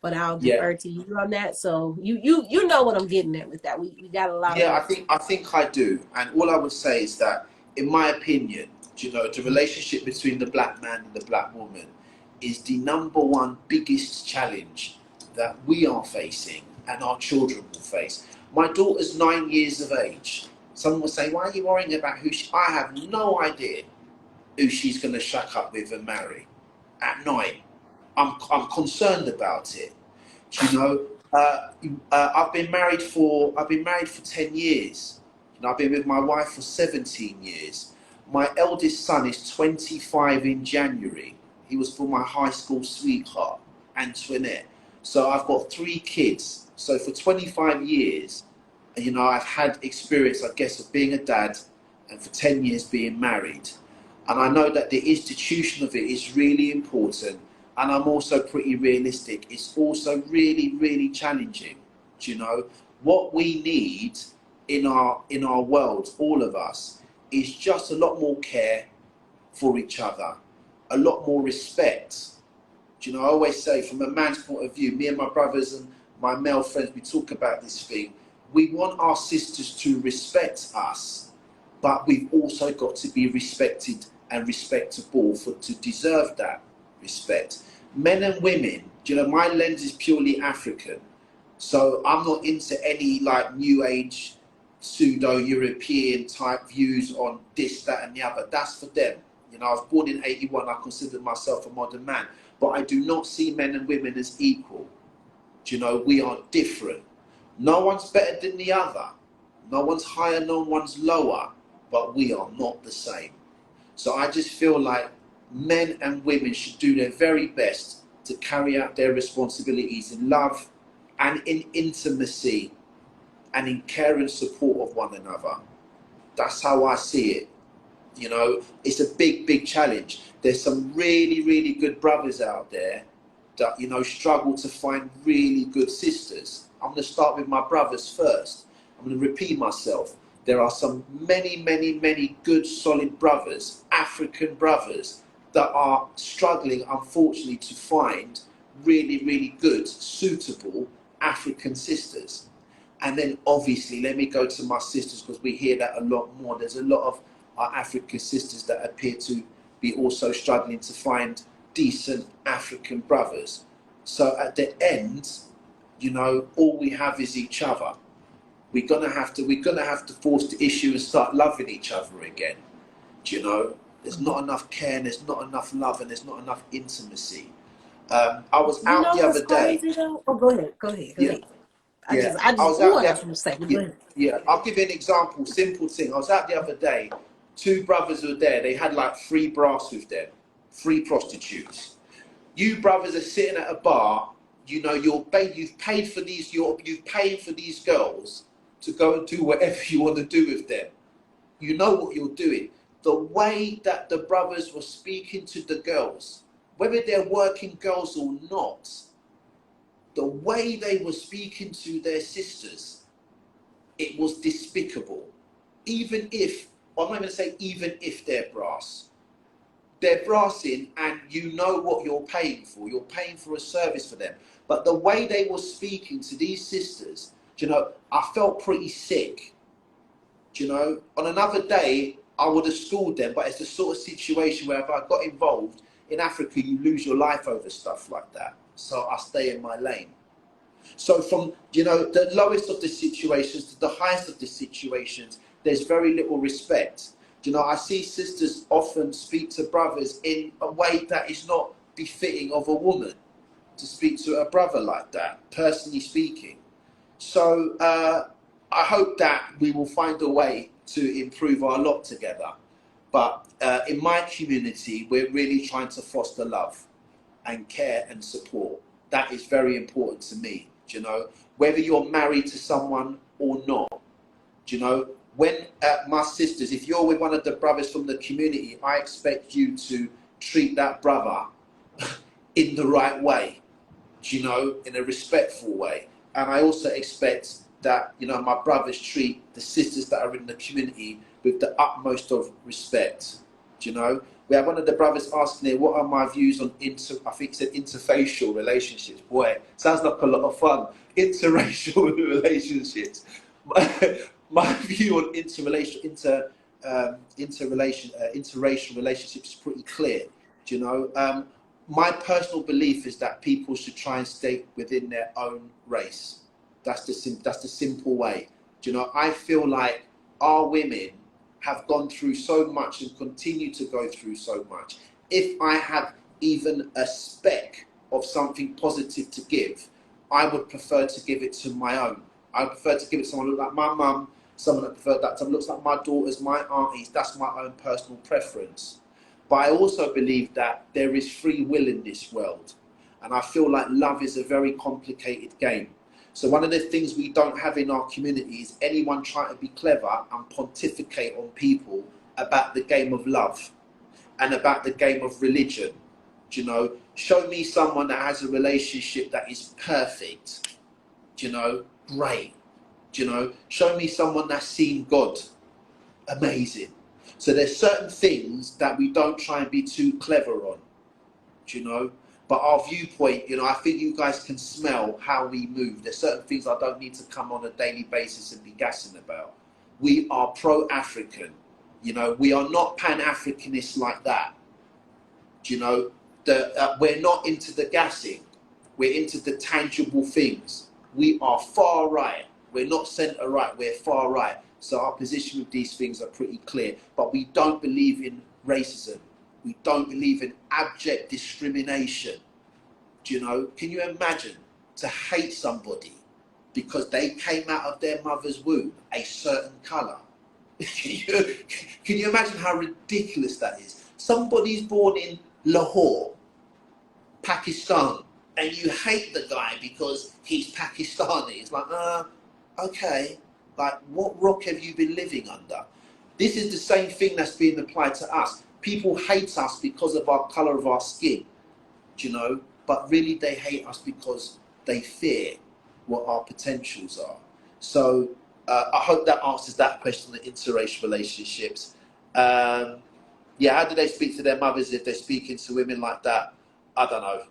but I'll defer to you on that. So you know what I'm getting at with that. We got a lot. Yeah, I think I do. And all I would say is that, in my opinion, you know, the relationship between the black man and the black woman is the #1 biggest challenge that we are facing and our children will face. My daughter's 9 years of age. Someone will say, why are you worrying about who she... I have no idea who she's going to shack up with and marry at 9. I'm concerned about it. You know, I've been married for 10 years. You know, I've been with my wife for 17 years. My eldest son is 25 in January. He was for my high school sweetheart, Antoinette. So I've got 3 kids. So for 25 years, you know, I've had experience, I guess, of being a dad, and for 10 years being married. And I know that the institution of it is really important. And I'm also pretty realistic. It's also really, really challenging. Do you know, what we need in our world, all of us, is just a lot more care for each other, a lot more respect. Do you know, I always say, from a man's point of view, me and my brothers and my male friends, we talk about this thing. We want our sisters to respect us, but we've also got to be respected and respectable to deserve that respect. Men and women, do you know, my lens is purely African. So I'm not into any like new age, pseudo-European type views on this, that and the other. That's for them. You know, I was born in 81, I consider myself a modern man. But I do not see men and women as equal. Do you know, we are different. No one's better than the other. No one's higher, no one's lower. But we are not the same. So I just feel like men and women should do their very best to carry out their responsibilities in love and in intimacy and in care and support of one another. That's how I see it. You know, it's a big, big challenge. There's some really, really good brothers out there that, you know, struggle to find really good sisters. I'm going to start with my brothers first. I'm going to repeat myself. There are some many, many, many good, solid brothers, African brothers, that are struggling, unfortunately, to find really, really good, suitable African sisters. And then, obviously, let me go to my sisters, because we hear that a lot more. There's a lot of our African sisters that appear to be also struggling to find decent African brothers. So at the end, you know, all we have is each other. We're gonna have to force the issue and start loving each other again. Do you know? There's not enough care, and there's not enough love, and there's not enough intimacy. I was You out know the what's other day. crazy though? Oh, go ahead. Go ahead. Go Yeah, ahead. yeah. I I just, was oh, out I got there. something to say. But go Yeah, ahead. yeah. I'll give you an example. Simple thing. I was out the other day. 2 brothers were there. They had like 3 brass with them, 3 prostitutes. You brothers are sitting at a bar. You know, you've paid for these. You've paid for these girls to go and do whatever you want to do with them. You know what you're doing. The way that the brothers were speaking to the girls, whether they're working girls or not, the way they were speaking to their sisters, it was despicable. Even if, I'm not going to say even if they're brassing, and you know what you're paying for. You're paying for a service for them. But the way they were speaking to these sisters, you know, I felt pretty sick. You know, on another day, I would have schooled them, but it's the sort of situation where if I got involved, in Africa, you lose your life over stuff like that. So I stay in my lane. So from, you know, the lowest of the situations to the highest of the situations, there's very little respect. You know, I see sisters often speak to brothers in a way that is not befitting of a woman to speak to a brother like that, personally speaking. So I hope that we will find a way to improve our lot together. But in my community, we're really trying to foster love and care and support. That is very important to me, you know, whether you're married to someone or not. You know, when my sisters, if you're with one of the brothers from the community, I expect you to treat that brother in the right way, you know, in a respectful way. And I also expect that, you know, my brothers treat the sisters that are in the community with the utmost of respect. Do you know? We have one of the brothers asking here, what are my views on I think it said interfacial relationships. Boy, sounds like a lot of fun. Interracial relationships. My view on interracial relationships is pretty clear. Do you know? My personal belief is that people should try and stay within their own race. That's the simple way. Do you know, I feel like our women have gone through so much and continue to go through so much. If I have even a speck of something positive to give, I would prefer to give it to my own. I prefer to give it to someone who looks like my mum, someone that preferred that someone looks like my daughters, my aunties. That's my own personal preference. But I also believe that there is free will in this world. And I feel like love is a very complicated game. So one of the things we don't have in our community is anyone trying to be clever and pontificate on people about the game of love and about the game of religion. Do you know, show me someone that has a relationship that is perfect. Do you know, great. Do you know, show me someone that's seen God. Amazing. So there's certain things that we don't try and be too clever on. Do you know? But our viewpoint, you know, I think you guys can smell how we move. There's certain things I don't need to come on a daily basis and be gassing about. We are pro-African. You know, we are not pan-Africanists like that. Do you know? We're not into the gassing. We're into the tangible things. We are far right. We're not centre right. We're far right. So our position with these things are pretty clear. But we don't believe in racism. We don't believe in abject discrimination. Do you know? Can you imagine to hate somebody because they came out of their mother's womb a certain colour? Can you imagine how ridiculous that is? Somebody's born in Lahore, Pakistan, and you hate the guy because he's Pakistani. It's like, okay, like what rock have you been living under? This is the same thing that's being applied to us. People hate us because of our colour of our skin, do you know? But really they hate us because they fear what our potentials are. So I hope that answers that question on the interracial relationships. Yeah, how do they speak to their mothers if they're speaking to women like that? I don't know.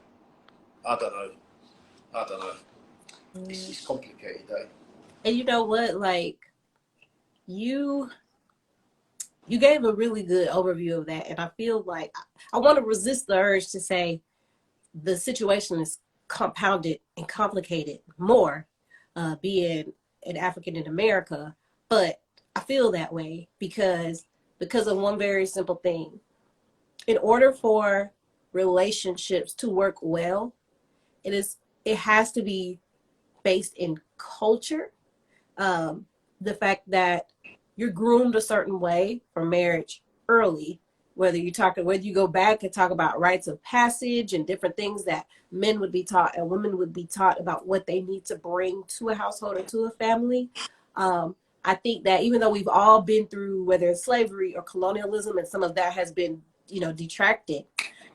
It's complicated, though. And you know what? Like, you gave a really good overview of that. And I feel like I want to resist the urge to say the situation is compounded and complicated more, being an African in America. But I feel that way because of one very simple thing. In order for relationships to work well, it has to be based in culture. The fact that you're groomed a certain way for marriage early, whether you go back and talk about rites of passage and different things that men would be taught and women would be taught about what they need to bring to a household or to a family. I think that even though we've all been through, whether it's slavery or colonialism, and some of that has been, detracted,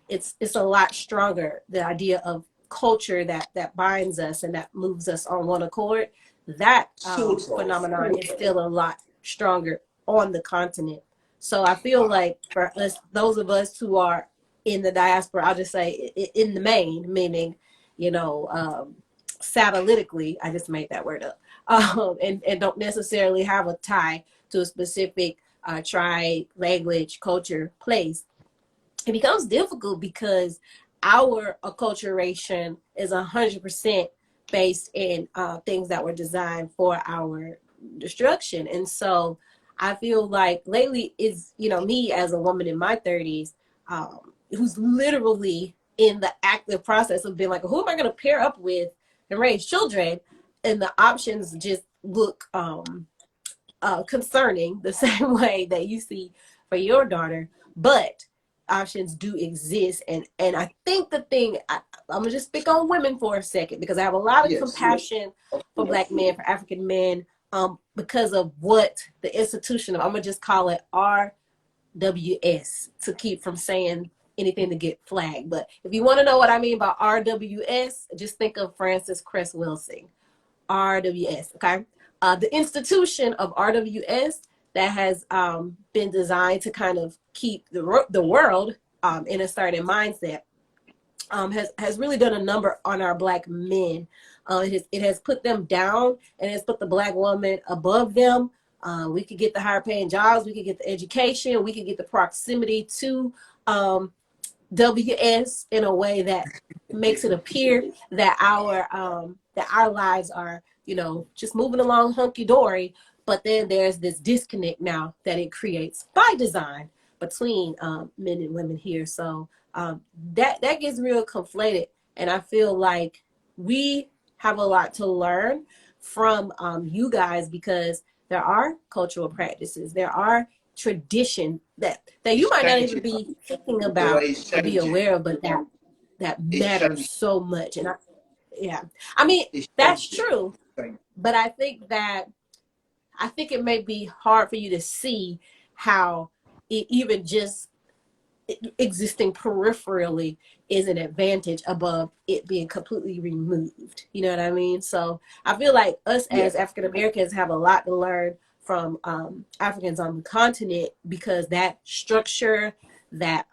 it's a lot stronger. The idea of culture that binds us and that moves us on one accord, that phenomenon is still a lot stronger on the continent. So I feel like for us, those of us who are in the diaspora, I'll just say in the main, meaning, satellitically, I just made that word up, and don't necessarily have a tie to a specific tribe, language, culture, place, it becomes difficult because our acculturation is 100% based in things that were designed for our destruction. And so I feel like lately is, me as a woman in my 30s, who's literally in the active process of being like, who am I going to pair up with and raise children? And the options just look concerning the same way that you see for your daughter. But options do exist. And I think the thing, I'm going to just speak on women for a second, because I have a lot of compassion for Black men, for African men, because of what the institution of, I'm going to just call it RWS, to keep from saying anything to get flagged. But if you want to know what I mean by RWS, just think of Frances Cress Wilson. RWS, okay? The institution of RWS that has been designed to kind of keep the world in a certain mindset has really done a number on our Black men. It has put them down, and it's put the Black woman above them. We could get the higher paying jobs, we could get the education, we could get the proximity to WS in a way that makes it appear that our lives are you know, just moving along hunky-dory. But then there's this disconnect now that it creates by design between men and women here. So that gets real conflated. And I feel like we have a lot to learn from you guys, because there are cultural practices, there are tradition that you It's might not even changing. be thinking The way about it's or be changing. aware of, but that It's matters changing. so much. And yeah, I mean, It's that's changing. true, but I think it may be hard for you to see how it even just existing peripherally is an advantage above it being completely removed. You know what I mean? So I feel like us Yeah. as African Americans have a lot to learn from Africans on the continent, because that structure, that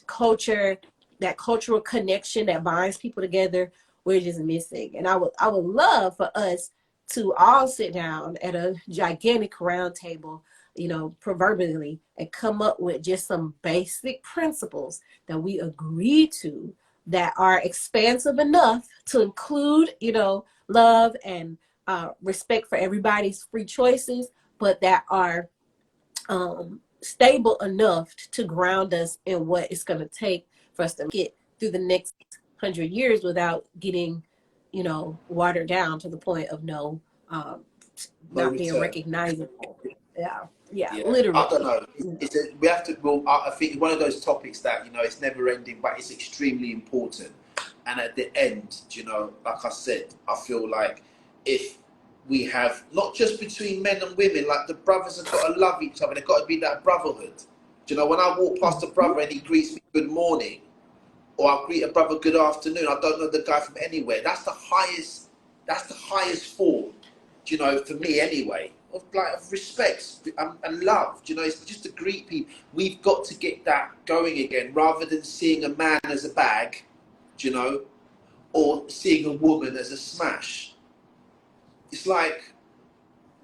culture, that cultural connection that binds people together, we're just missing. And I would love for us to all sit down at a gigantic round table, you know, proverbially, and come up with just some basic principles that we agree to, that are expansive enough to include, you know, love and respect for everybody's free choices, but that are stable enough to ground us in what it's going to take for us to get through the next 100 years without getting, you know, watered down to the point of No not being return. recognizable. Yeah, Yeah, I don't literally. know. We have to. Well, I think one of those topics that, you know, it's never ending, but it's extremely important. And at the end, you know, like I said, I feel like if we have, not just between men and women, like the brothers have got to love each other. They've got to be that brotherhood. Do you know, when I walk past a brother and he greets me good morning, or I greet a brother good afternoon, I don't know the guy from anywhere. That's the highest. That's the highest form, you know, for me anyway, of respect and love. You know, it's just to greet people. We've got to get that going again, rather than seeing a man as a bag, you know, or seeing a woman as a smash. It's like,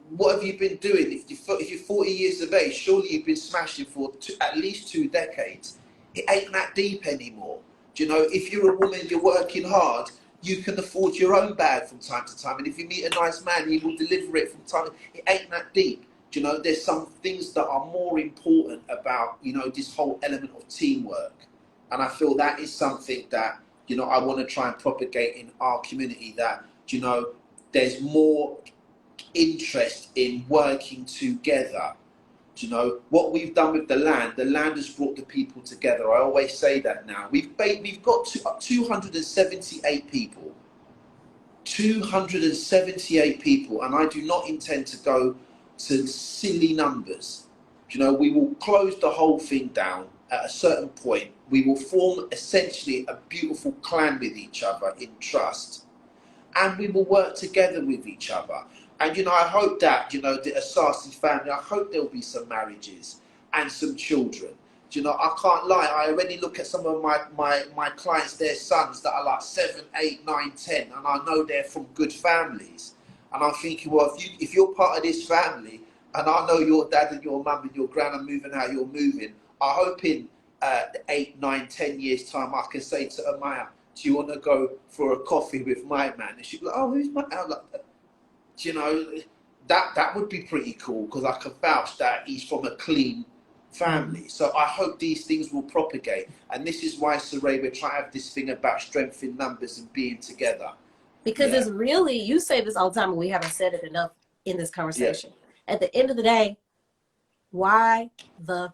what have you been doing? If you're 40 years of age, surely you've been smashing for at least 2 decades. It ain't that deep anymore. Do you know, if you're a woman, you're working hard, you can afford your own bag from time to time. And if you meet a nice man, he will deliver it from time. It ain't that deep. Do you know, there's some things that are more important about, you know, this whole element of teamwork. And I feel that is something that, you know, I want to try and propagate in our community, that, you know, there's more interest in working together. You know, what we've done with the land has brought the people together. I always say that now. We've got 278 people. 278 people, and I do not intend to go to silly numbers. You know, we will close the whole thing down at a certain point. We will form essentially a beautiful clan with each other in trust, and we will work together with each other. And, you know, I hope that, you know, the Asarci family, I hope there'll be some marriages and some children. Do you know, I can't lie, I already look at some of my clients, their sons that are like 7, 8, 9, 10, and I know they're from good families. And I'm thinking, well, if you're part of this family, and I know your dad and your mum and your gran are moving how you're moving, I hope in 8, 9, 10 years time I can say to Amaya, do you want to go for a coffee with my man? And she'd be like, oh, who's my man? Like, you know, that would be pretty cool, because I can vouch that he's from a clean family. So I hope these things will propagate. And this is why, Saray, we're trying to have this thing about strength in numbers and being together. Because it's really, you say this all the time, and we haven't said it enough in this conversation. At the end of the day, why the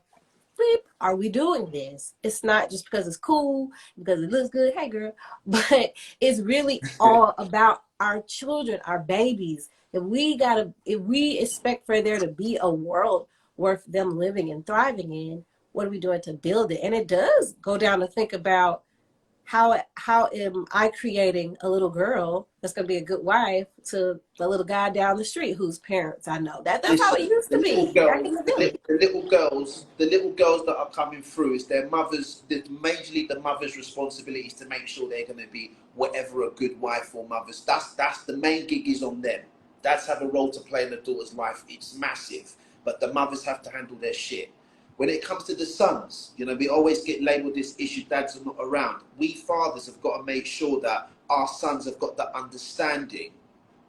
flip are we doing this? It's not just because it's cool, because it looks good, hey girl, but it's really all about our children, our babies. If we expect for there to be a world worth them living and thriving in, what are we doing to build it? And it does go down to think about how am I creating a little girl that's going to be a good wife to the little guy down the street whose parents I know. That's how it Listen, used to be back in the village. the little girls that are coming through, is their mothers, majorly the mother's responsibility is to make sure they're going to be whatever a good wife or mother's. That's the main gig is on them. Dads have a role to play in the daughter's life. It's massive, but the mothers have to handle their shit. When it comes to the sons, you know, we always get labelled this issue, dads are not around. We fathers have got to make sure that our sons have got that understanding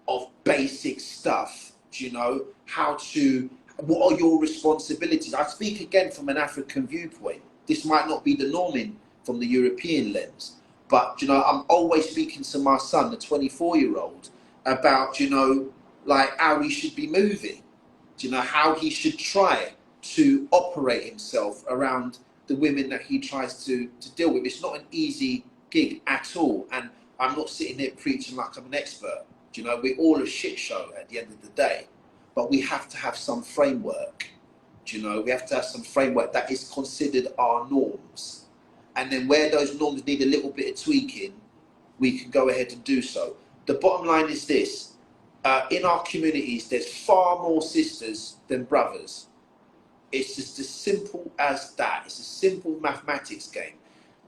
of basic stuff. Do you know what are your responsibilities? I speak again from an African viewpoint. This might not be the norm from the European lens, but I'm always speaking to my son, the 24-year-old, about like how he should be moving. How he should try to operate himself around the women that he tries to deal with. It's not an easy gig at all, and I'm not sitting there preaching like I'm an expert. We're all a shit show at the end of the day, but we have to have some framework. We have to have some framework that is considered our norms, and then where those norms need a little bit of tweaking, we can go ahead and do so. The bottom line is this: in our communities, there's far more sisters than brothers. It's just as simple as that. It's a simple mathematics game.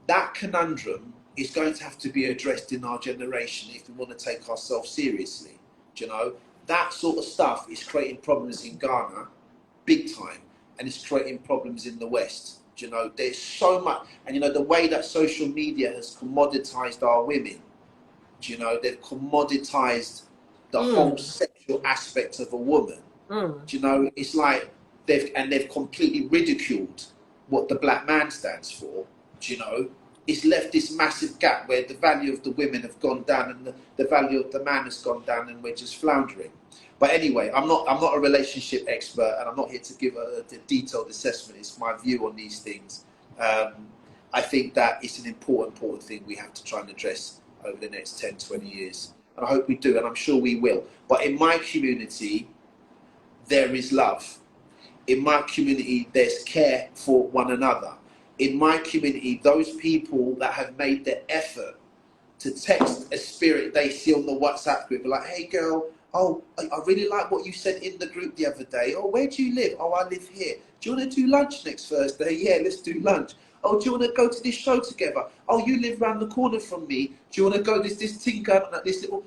That conundrum is going to have to be addressed in our generation if we want to take ourselves seriously. That sort of stuff is creating problems in Ghana, big time, and it's creating problems in the West. There's so much, and the way that social media has commoditized our women. They've commoditized the whole sexual aspect of a woman. It's like they've completely ridiculed what the black man stands for. It's left this massive gap where the value of the women have gone down and the value of the man has gone down, and we're just floundering. But anyway, I'm not a relationship expert, and I'm not here to give a detailed assessment. It's my view on these things. I think that it's an important thing we have to try and address over the next 10, 20 years. And I hope we do, and I'm sure we will. But in my community, there is love. In my community, there's care for one another. In my community, those people that have made the effort to text a spirit they see on the WhatsApp group, like, hey girl, oh, I really like what you said in the group the other day. Oh, where do you live? Oh, I live here. Do you want to do lunch next Thursday? Yeah, let's do lunch. Oh, do you want to go to this show together? Oh, you live around the corner from me. Do you want to go this tinker, this little...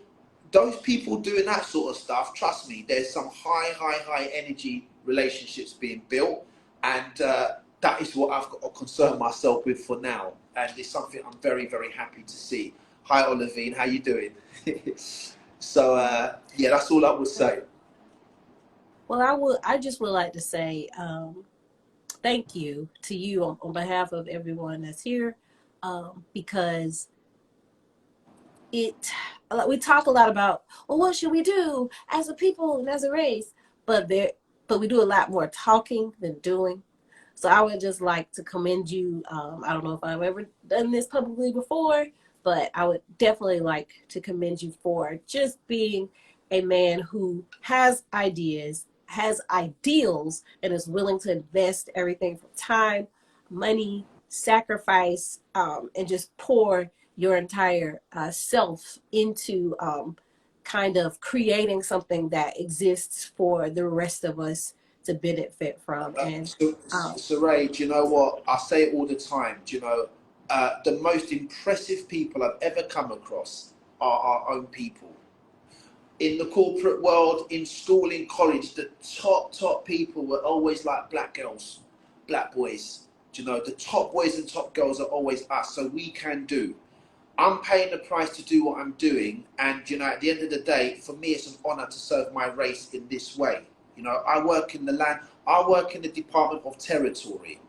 Those people doing that sort of stuff, trust me, there's some high energy relationships being built, and that is what I've got to concern myself with for now, and it's something I'm very happy to see. Hi Olivine, how you doing? So yeah, that's all I would say. Well, I just would like to say thank you to you on behalf of everyone that's here, because we talk a lot about, well, what should we do as a people and as a race, but we do a lot more talking than doing. So I would just like to commend you. I don't know if I've ever done this publicly before, but I would definitely like to commend you for just being a man who has ideas, has ideals, and is willing to invest everything from time, money, sacrifice, and just pour your entire self into kind of creating something that exists for the rest of us to benefit from. And so Ray, do you know what? I say it all the time. Do you know, the most impressive people I've ever come across are our own people. In the corporate world, in school, in college, the top people were always like black girls, black boys. Do you know, the top boys and top girls are always us, so we can do. I'm paying the price to do what I'm doing, and at the end of the day, for me, it's an honor to serve my race in this way. I work in the land, I work in the Department of Territory,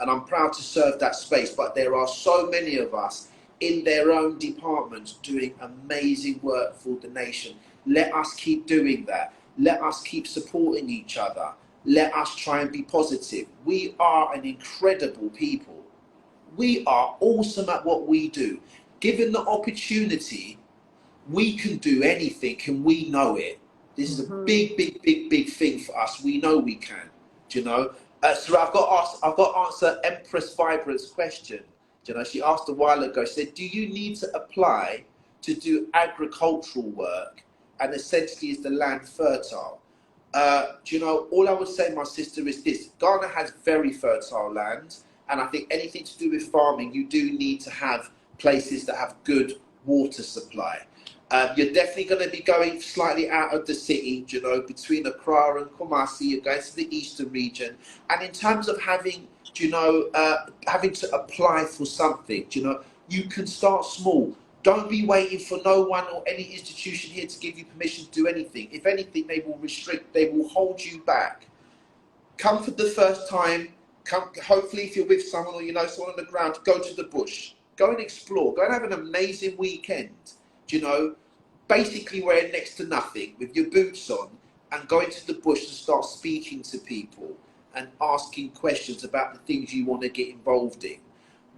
and I'm proud to serve that space, but there are so many of us in their own departments doing amazing work for the nation. Let us keep doing that. Let us keep supporting each other. Let us try and be positive. We are an incredible people. We are awesome at what we do. Given the opportunity, we can do anything, and we know it. This is a big thing for us. We know we can. Do you know? So I've got to answer Empress Vibrant's question. Do you know? She asked a while ago. She said, "Do you need to apply to do agricultural work? And essentially, is the land fertile?" Do you know? All I would say, my sister, is this: Ghana has very fertile land, and I think anything to do with farming, you do need to have places that have good water supply. You're definitely going to be going slightly out of the city, you know, between Accra and Kumasi. You're going to the eastern region, and in terms of having, you know, having to apply for something, you know, you can start small. Don't be waiting for no one or any institution here to give you permission to do anything. If anything, they will restrict, they will hold you back. Come for the first time. Come, hopefully if you're with someone or you know someone on the ground, go to the bush. Go and explore. Go and have an amazing weekend. You know, basically wearing next to nothing with your boots on and go into the bush and start speaking to people and asking questions about the things you want to get involved in.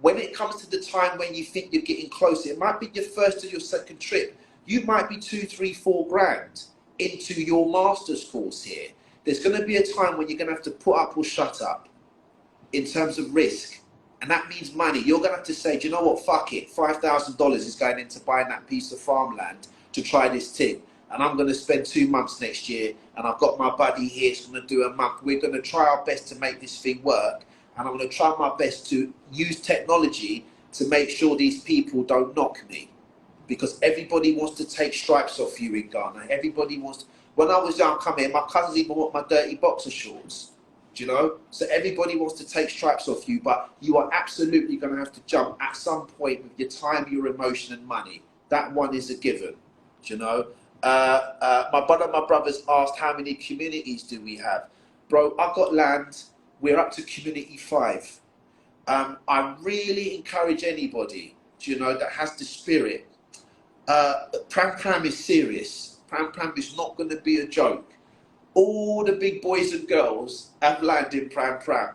When it comes to the time when you think you're getting closer, it might be your first or your second trip. You might be 2, 3, 4 grand into your master's course here. There's going to be a time when you're going to have to put up or shut up in terms of risk. And that means money. You're going to have to say, do you know what, fuck it. $5,000 is going into buying that piece of farmland to try this thing. And I'm going to spend 2 months next year. And I've got my buddy here, he's going to do a month. We're going to try our best to make this thing work. And I'm going to try my best to use technology to make sure these people don't knock me. Because everybody wants to take stripes off you in Ghana. Everybody wants to, when I was young, come here, my cousins even want my dirty boxer shorts. Do you know? So everybody wants to take stripes off you, but you are absolutely going to have to jump at some point with your time, your emotion and money. That one is a given. Do you know? My brothers asked how many communities do we have? Bro, I've got land. We're up to community 5. I really encourage anybody, you know, that has the spirit. Prampram is serious. Prampram is not going to be a joke. All the big boys and girls have land in Prampram.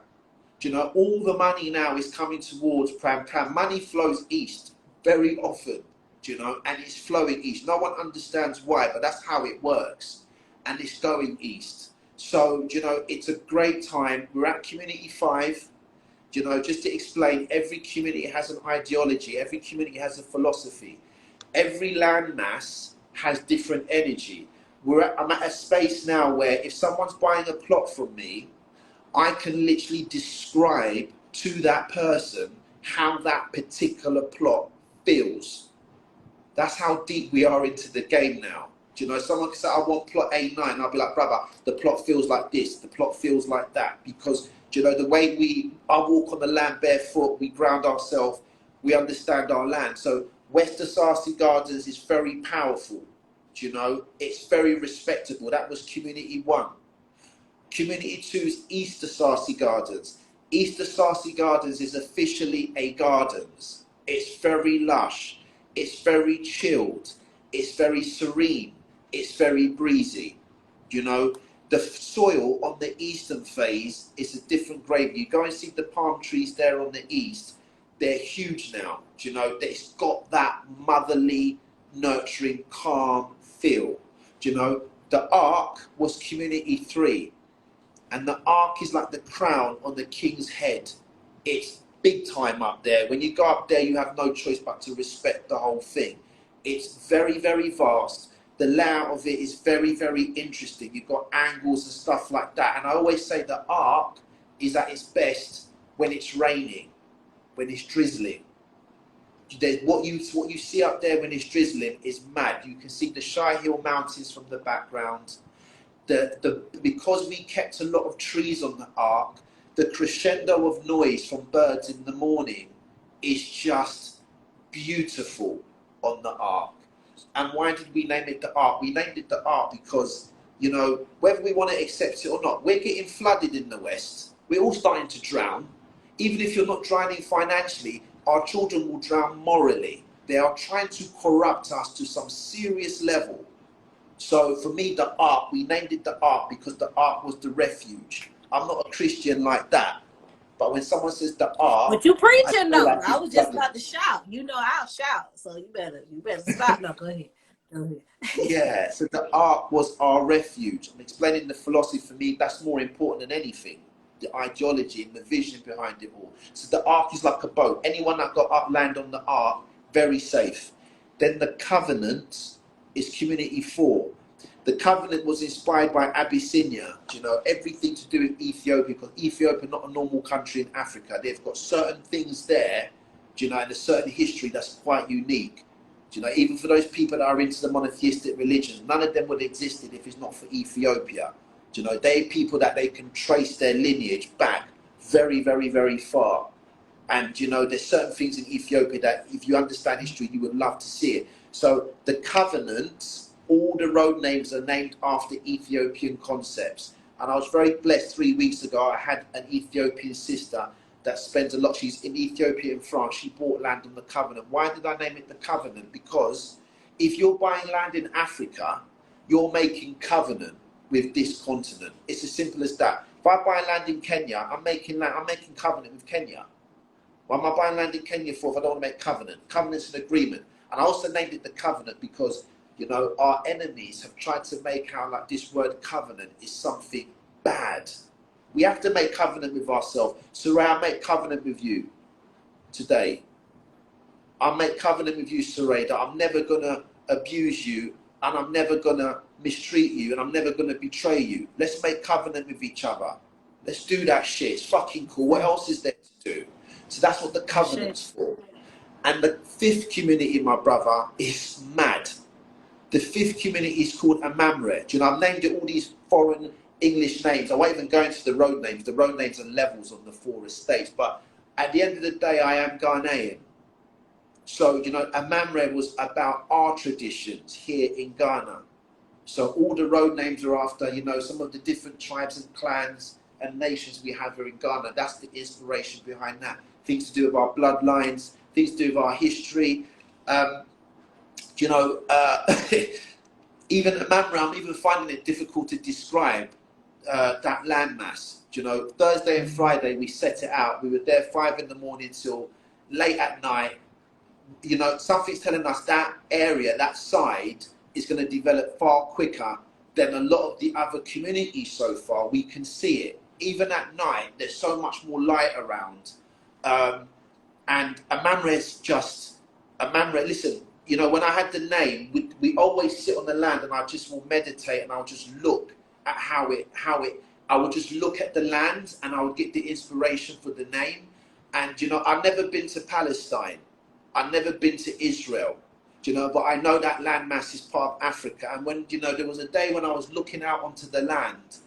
Do you know, all the money now is coming towards Prampram. Money flows east very often, do you know, and it's flowing east. No one understands why, but that's how it works. And it's going east. So, you know, it's a great time. We're at Community 5. You know, just to explain, every community has an ideology. Every community has a philosophy. Every landmass has different energy. I'm at a space now where if someone's buying a plot from me, I can literally describe to that person how that particular plot feels. That's how deep we are into the game now. Do you know, someone can say, I want plot A9. I'll be like, brother, the plot feels like this. The plot feels like that. Because, do you know, the way I walk on the land barefoot, we ground ourselves, we understand our land. So West Asarci Gardens is very powerful. Do you know, it's very respectable. That was Community 1. Community 2 is East Asarci Gardens. East Asarci Gardens is officially a gardens. It's very lush. It's very chilled. It's very serene. It's very breezy. You know, the soil on the eastern phase is a different grade. You go and see the palm trees there on the east. They're huge now. Do you know, it's got that motherly, nurturing, calm feel. Do you know, the Ark was Community 3. And the Ark is like the crown on the king's head. It's big time up there. When you go up there, you have no choice but to respect the whole thing. It's very, very vast. The layout of it is very, very interesting. You've got angles and stuff like that. And I always say the Ark is at its best when it's raining, when it's drizzling. What you see up there when it's drizzling is mad. You can see the Shire Hill Mountains from the background. Because we kept a lot of trees on the Ark, the crescendo of noise from birds in the morning is just beautiful on the Ark. And why did we name it the Ark? We named it the Ark because, you know, whether we want to accept it or not, we're getting flooded in the West. We're all starting to drown. Even if you're not drowning financially, our children will drown morally. They are trying to corrupt us to some serious level. So for me, the Ark, we named it the Ark because the Ark was the refuge. I'm not a Christian like that. But when someone says the Ark... But you preaching though. Like I was just about to shout. You know I'll shout. So you better stop. No, go ahead. Go ahead. Yeah, so the Ark was our refuge. I'm explaining the philosophy. For me, that's more important than anything. The ideology and the vision behind it all. So the Ark is like a boat. Anyone that got up land on the Ark, very safe. Then the Covenant is Community 4. The Covenant was inspired by Abyssinia, you know, everything to do with Ethiopia, because Ethiopia is not a normal country in Africa. They've got certain things there, you know, and a certain history that's quite unique. You know, even for those people that are into the monotheistic religions, none of them would have existed if it's not for Ethiopia. You know, they're people that they can trace their lineage back very, very, very far. And, you know, there's certain things in Ethiopia that if you understand history, you would love to see it. So the covenants, all the road names are named after Ethiopian concepts. And I was very blessed 3 weeks ago. I had an Ethiopian sister that spends a lot. She's in Ethiopia and France. She bought land on the covenant. Why did I name it the covenant? Because if you're buying land in Africa, you're making covenant with this continent. It's as simple as that. If I buy land in Kenya, I'm making covenant with Kenya. Why am I buying land in Kenya for if I don't want to make covenant? Covenant's an agreement. And I also named it the covenant because, you know, our enemies have tried to make out like this word covenant is something bad. We have to make covenant with ourselves. Saray, I make covenant with you today. I make covenant with you, Saray, that I'm never going to abuse you and I'm never going to mistreat you and I'm never going to betray you. Let's make covenant with each other. Let's do that shit. It's fucking cool. What else is there to do? So that's what the covenant's for. And the fifth community, my brother, is mad. The fifth community is called Amamre. Do you know, I've named it all these foreign English names. I won't even go into the road names. The road names are levels on the 4 estates. But at the end of the day, I am Ghanaian. So, you know, Amamre was about our traditions here in Ghana. So all the road names are after, you know, some of the different tribes and clans and nations we have here in Ghana. That's the inspiration behind that. Things to do with our bloodlines, things to do with our history. You know, even Amamra, I'm even finding it difficult to describe that landmass. You know, Thursday and Friday we set it out. We were there 5 in the morning till late at night. You know, something's telling us that area, that side, is going to develop far quicker than a lot of the other communities so far. We can see it. Even at night, there's so much more light around. And Amamre is just, Amamre, listen, you know, when I had the name, we always sit on the land and I just will meditate and I'll just look at I would just look at the land and I would get the inspiration for the name. And, you know, I've never been to Palestine. I've never been to Israel, you know, but I know that landmass is part of Africa. And when, you know, there was a day when I was looking out onto the land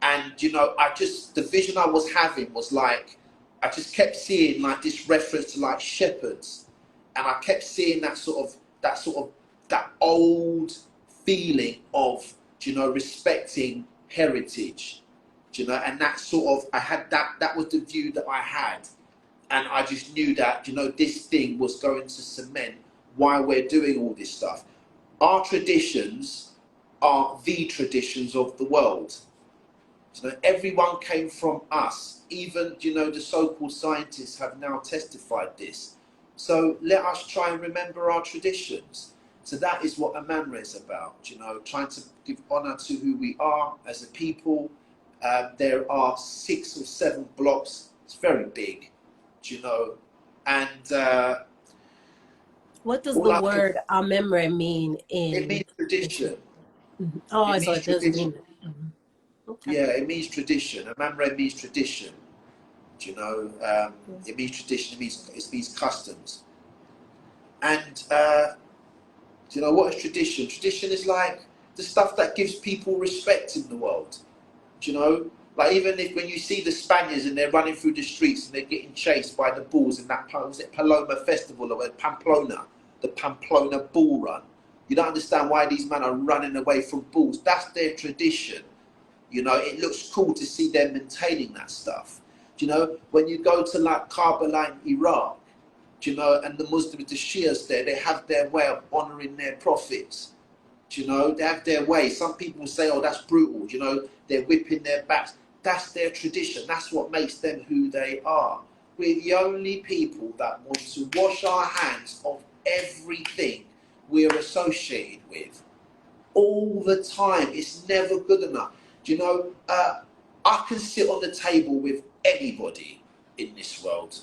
and, you know, the vision I was having was like, I just kept seeing like this reference to like shepherds. And I kept seeing that old feeling of, you know, respecting heritage, you know, and that sort of, I had that was the view that I had. And I just knew that, you know, this thing was going to cement why we're doing all this stuff. Our traditions are the traditions of the world. You know, everyone came from us. Even, you know, the so-called scientists have now testified this. So let us try and remember our traditions. So that is what Amamre is about, you know, trying to give honor to who we are as a people. There are 6 or 7 blocks. It's very big, you know, and what does the word Amamre mean it means tradition. Oh, so it does mean okay. Yeah, it means tradition. Amamre means tradition. You know, it means tradition. It means customs. And you know, what is tradition? Tradition is like the stuff that gives people respect in the world. You know, like even when you see the Spaniards and they're running through the streets and they're getting chased by the bulls in that Paloma festival or Pamplona, the Pamplona bull run. You don't understand why these men are running away from bulls. That's their tradition. You know, it looks cool to see them maintaining that stuff. You know, when you go to like Karbala in Iraq, you know, and the Muslims, the Shias there, they have their way of honoring their prophets. You know, they have their way. Some people say, oh, that's brutal. You know, they're whipping their backs. That's their tradition. That's what makes them who they are. We're the only people that want to wash our hands of everything we're associated with. All the time. It's never good enough. You know, I can sit on the table with anybody in this world.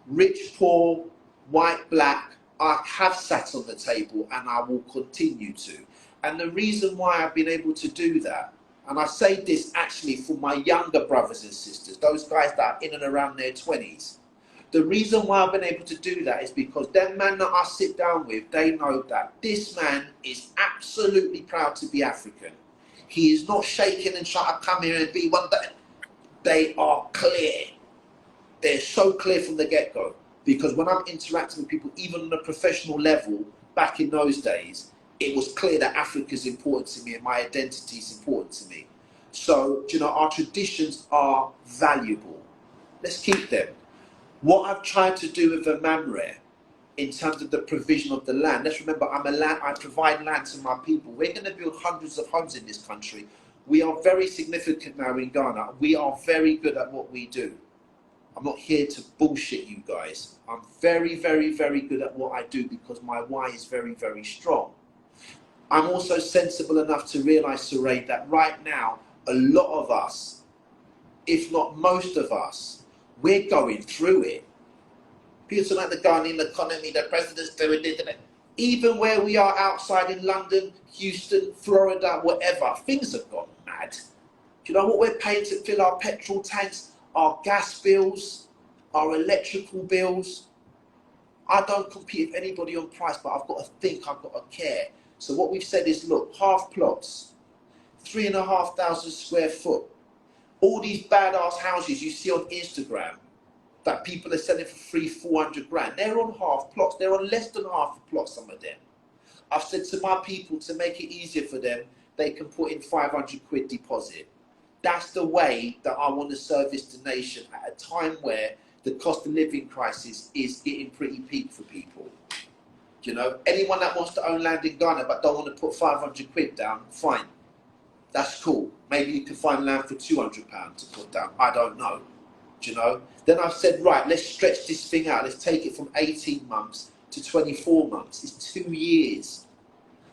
Rich, poor, white, black. I have sat on the table and I will continue to. And the reason why I've been able to do that, and I say this actually for my younger brothers and sisters, those guys that are in and around their 20s, the reason why I've been able to do that is because them man that I sit down with, they know that this man is absolutely proud to be African. He is not shaking and trying to come here and be one day. They are clear. They're so clear from the get-go. Because when I'm interacting with people, even on a professional level, back in those days, it was clear that Africa is important to me and my identity is important to me. So, you know, our traditions are valuable. Let's keep them. What I've tried to do with the Mamre, in terms of the provision of the land, let's remember, I provide land to my people. We're going to build hundreds of homes in this country. We are very significant now in Ghana. We are very good at what we do. I'm not here to bullshit you guys. I'm very, very, very good at what I do because my why is very, very strong. I'm also sensible enough to realize, Saray, that right now, a lot of us, if not most of us, we're going through it. People like the Ghanaian economy, the president's doing it. Even where we are outside in London, Houston, Florida, whatever, things have gone mad. Do you know what we're paying to fill our petrol tanks, our gas bills, our electrical bills? I don't compete with anybody on price, but I've got to think, I've got to care. So what we've said is, look, half plots, 3,500 square foot, all these badass houses you see on Instagram that people are selling for 300-400 grand, they're on half plots. They're on less than half a plot, some of them. I've said to my people, to make it easier for them, they can put in 500 quid deposit. That's the way that I want to service the nation at a time where the cost of living crisis is getting pretty peak for people. You know, anyone that wants to own land in Ghana but don't want to put 500 quid down, fine. That's cool. Maybe you can find land for £200 to put down. I don't know. Do you know? Then I've said, right, let's stretch this thing out. Let's take it from 18 months to 24 months. It's 2 years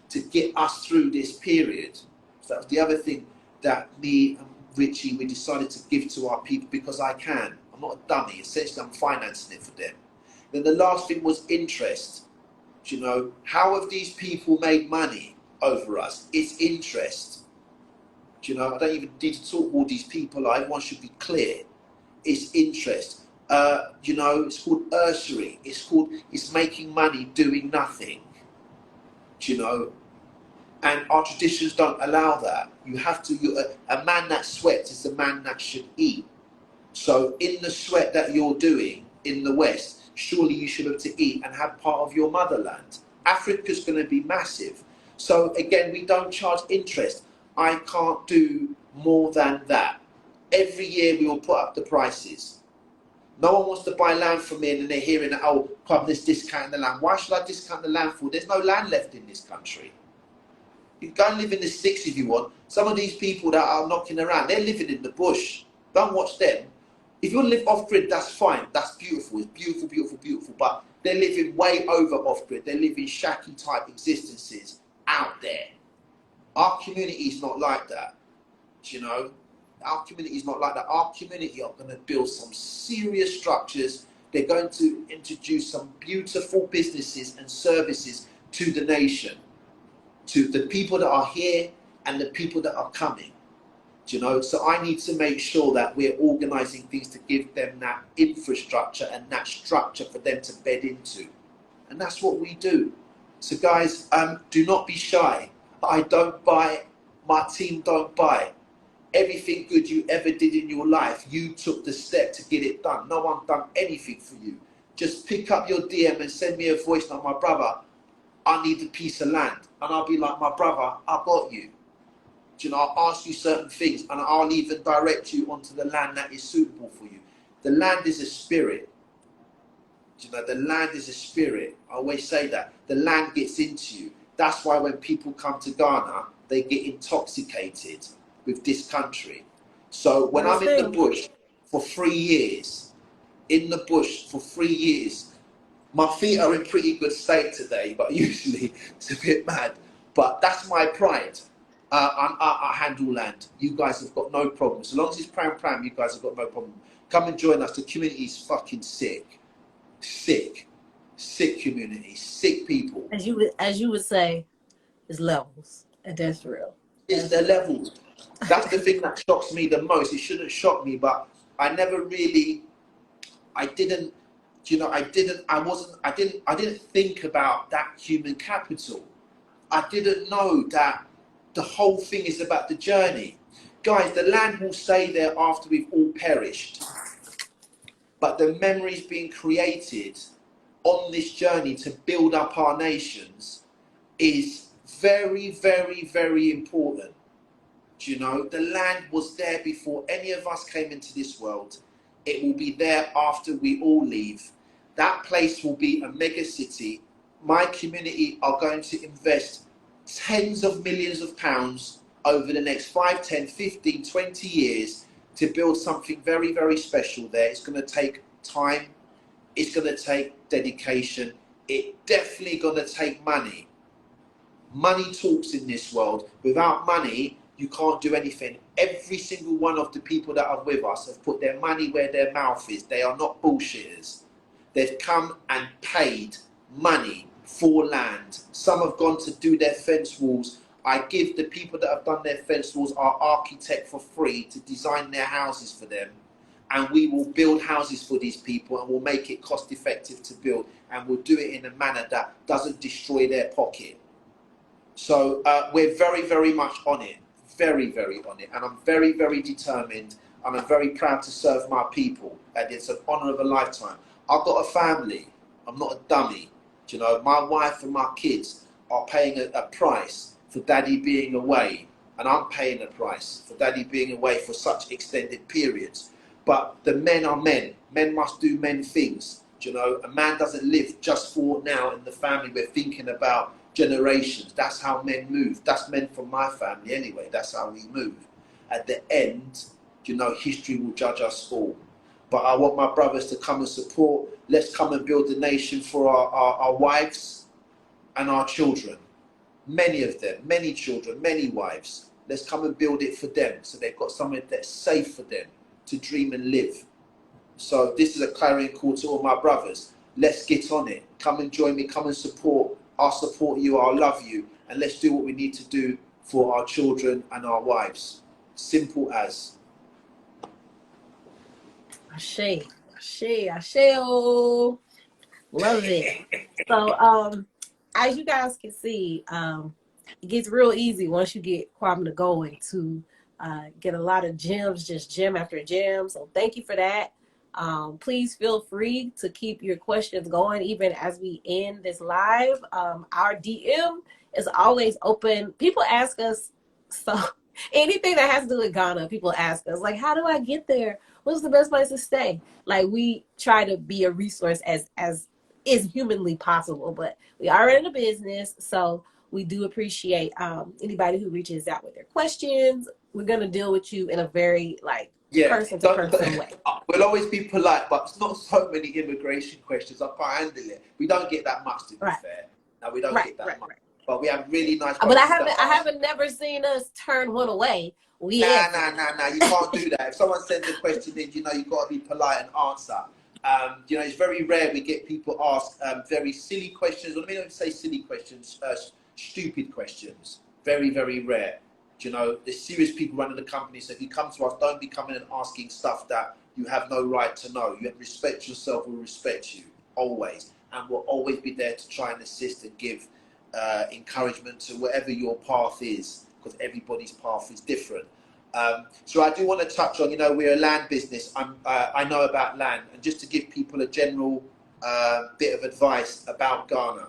to get us through this period. So that was the other thing that me and Richie, we decided to give to our people because I can. I'm not a dummy. Essentially, I'm financing it for them. Then the last thing was interest. Do you know, how have these people made money over us? It's interest. Do you know, I don't even need to talk all these people. Everyone should be clear. It's interest. You know, it's called usury. It's making money doing nothing. Do you know? And our traditions don't allow that. You have to, a man that sweats is a man that should eat. So in the sweat that you're doing in the West, surely you should have to eat and have part of your motherland. Africa's going to be massive. So again, we don't charge interest. I can't do more than that. Every year we will put up the prices. No one wants to buy land from me and then they're hearing that, oh, come, let's discount the land. Why should I discount the land for? There's no land left in this country. You can go and live in the sticks if you want. Some of these people that are knocking around, they're living in the bush. Don't watch them. If you want to live off-grid, that's fine. That's beautiful. It's beautiful, beautiful, beautiful. But they're living way over off-grid. They're living shacky-type existences out there. Our community is not like that. Do you know? Our community is not like that. Our community are going to build some serious structures. They're going to introduce some beautiful businesses and services to the nation, to the people that are here and the people that are coming. Do you know? So I need to make sure that we're organising things to give them that infrastructure and that structure for them to bed into. And that's what we do. So guys, do not be shy. I don't buy, my team don't buy. Everything good you ever did in your life, you took the step to get it done. No one done anything for you. Just pick up your DM and send me a voice note, my brother, I need a piece of land. And I'll be like, my brother, I got you. Do you know, I'll ask you certain things and I'll even direct you onto the land that is suitable for you. The land is a spirit. Do you know, the land is a spirit. I always say that. The land gets into you. That's why when people come to Ghana, they get intoxicated with this country. So when I'm in the bush for 3 years, my feet are in pretty good state today, but usually it's a bit mad. But that's my pride. I handle land. You guys have got no problem. So long as it's Prampram, you guys have got no problem. Come and join us. The community is fucking sick. Sick community, sick people. As you would say, it's levels, and that's real. It's the levels. That's the thing that shocks me the most. It shouldn't shock me, but I didn't think about that human capital. I didn't know that the whole thing is about the journey. Guys, the land will stay there after we've all perished. but the memories being created on this journey to build up our nations is very, very, very important. Do you know, the land was there before any of us came into this world. It will be there after we all leave. That place will be a mega city. My community are going to invest tens of millions of pounds over the next 5, 10, 15, 20 years to build something very, very special there. It's going to take time. It's going to take dedication. It's definitely going to take money. Money talks in this world. Without money, you can't do anything. Every single one of the people that are with us have put their money where their mouth is. They are not bullshitters. They've come and paid money for land. Some have gone to do their fence walls. I give the people that have done their fence walls our architect for free to design their houses for them. And we will build houses for these people and we'll make it cost effective to build. And we'll do it in a manner that doesn't destroy their pocket. So we're very, very much on it. Very, very on it. And I'm very, very determined. And I'm very proud to serve my people. And it's an honour of a lifetime. I've got a family. I'm not a dummy. Do you know, my wife and my kids are paying a price for daddy being away. And I'm paying a price for daddy being away for such extended periods. But the men are men. Men must do men things. Do you know, a man doesn't live just for now in the family. We're thinking about generations. That's how men move. That's men from my family anyway. That's how we move. At the end, you know, history will judge us all. But I want my brothers to come and support. Let's come and build the nation for our wives and our children. Many of them, many children, many wives. Let's come and build it for them so they've got somewhere that's safe for them to dream and live. So this is a clarion call to all my brothers. Let's get on it. Come and join me. Come and support. I'll support you. I'll love you. And let's do what we need to do for our children and our wives. Simple as. Ashe, ashe, asheo. Love it. So, as you guys can see, it gets real easy once you get Kwame to going to get a lot of gems, just gem after gem. So thank you for that. Please feel free to keep your questions going even as we end this live. Our DM is always open. People ask us, so anything that has to do with Ghana, people ask us, like, how do I get there? What's the best place to stay? Like, we try to be a resource as is humanly possible, but we are in a business, so we do appreciate anybody who reaches out with their questions. We're going to deal with you in a very, like, person-to-person way. We'll always be polite, but it's not so many immigration questions. I can't handle it. We don't get that much, to be fair. No, we don't get that much. Right. But we have really nice. But I haven't never seen us turn one away. Nah. You can't do that. If someone sends a question in, you know, you've got to be polite and answer. You know, it's very rare we get people ask very silly questions. I mean, I don't say silly questions, stupid questions. Very, very rare. You know, there's serious people running the company. So if you come to us, don't be coming and asking stuff that you have no right to know. You have to respect yourself. We'll respect you always, and we'll always be there to try and assist and give encouragement to whatever your path is, because everybody's path is different. So I do want to touch on, you know, we're a land business. I know about land, and just to give people a general bit of advice about Ghana,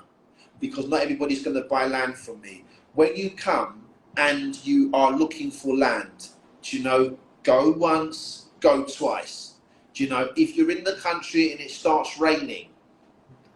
because not everybody's going to buy land from me. When you come and you are looking for land, you know, go once, go twice. You know, if you're in the country and it starts raining,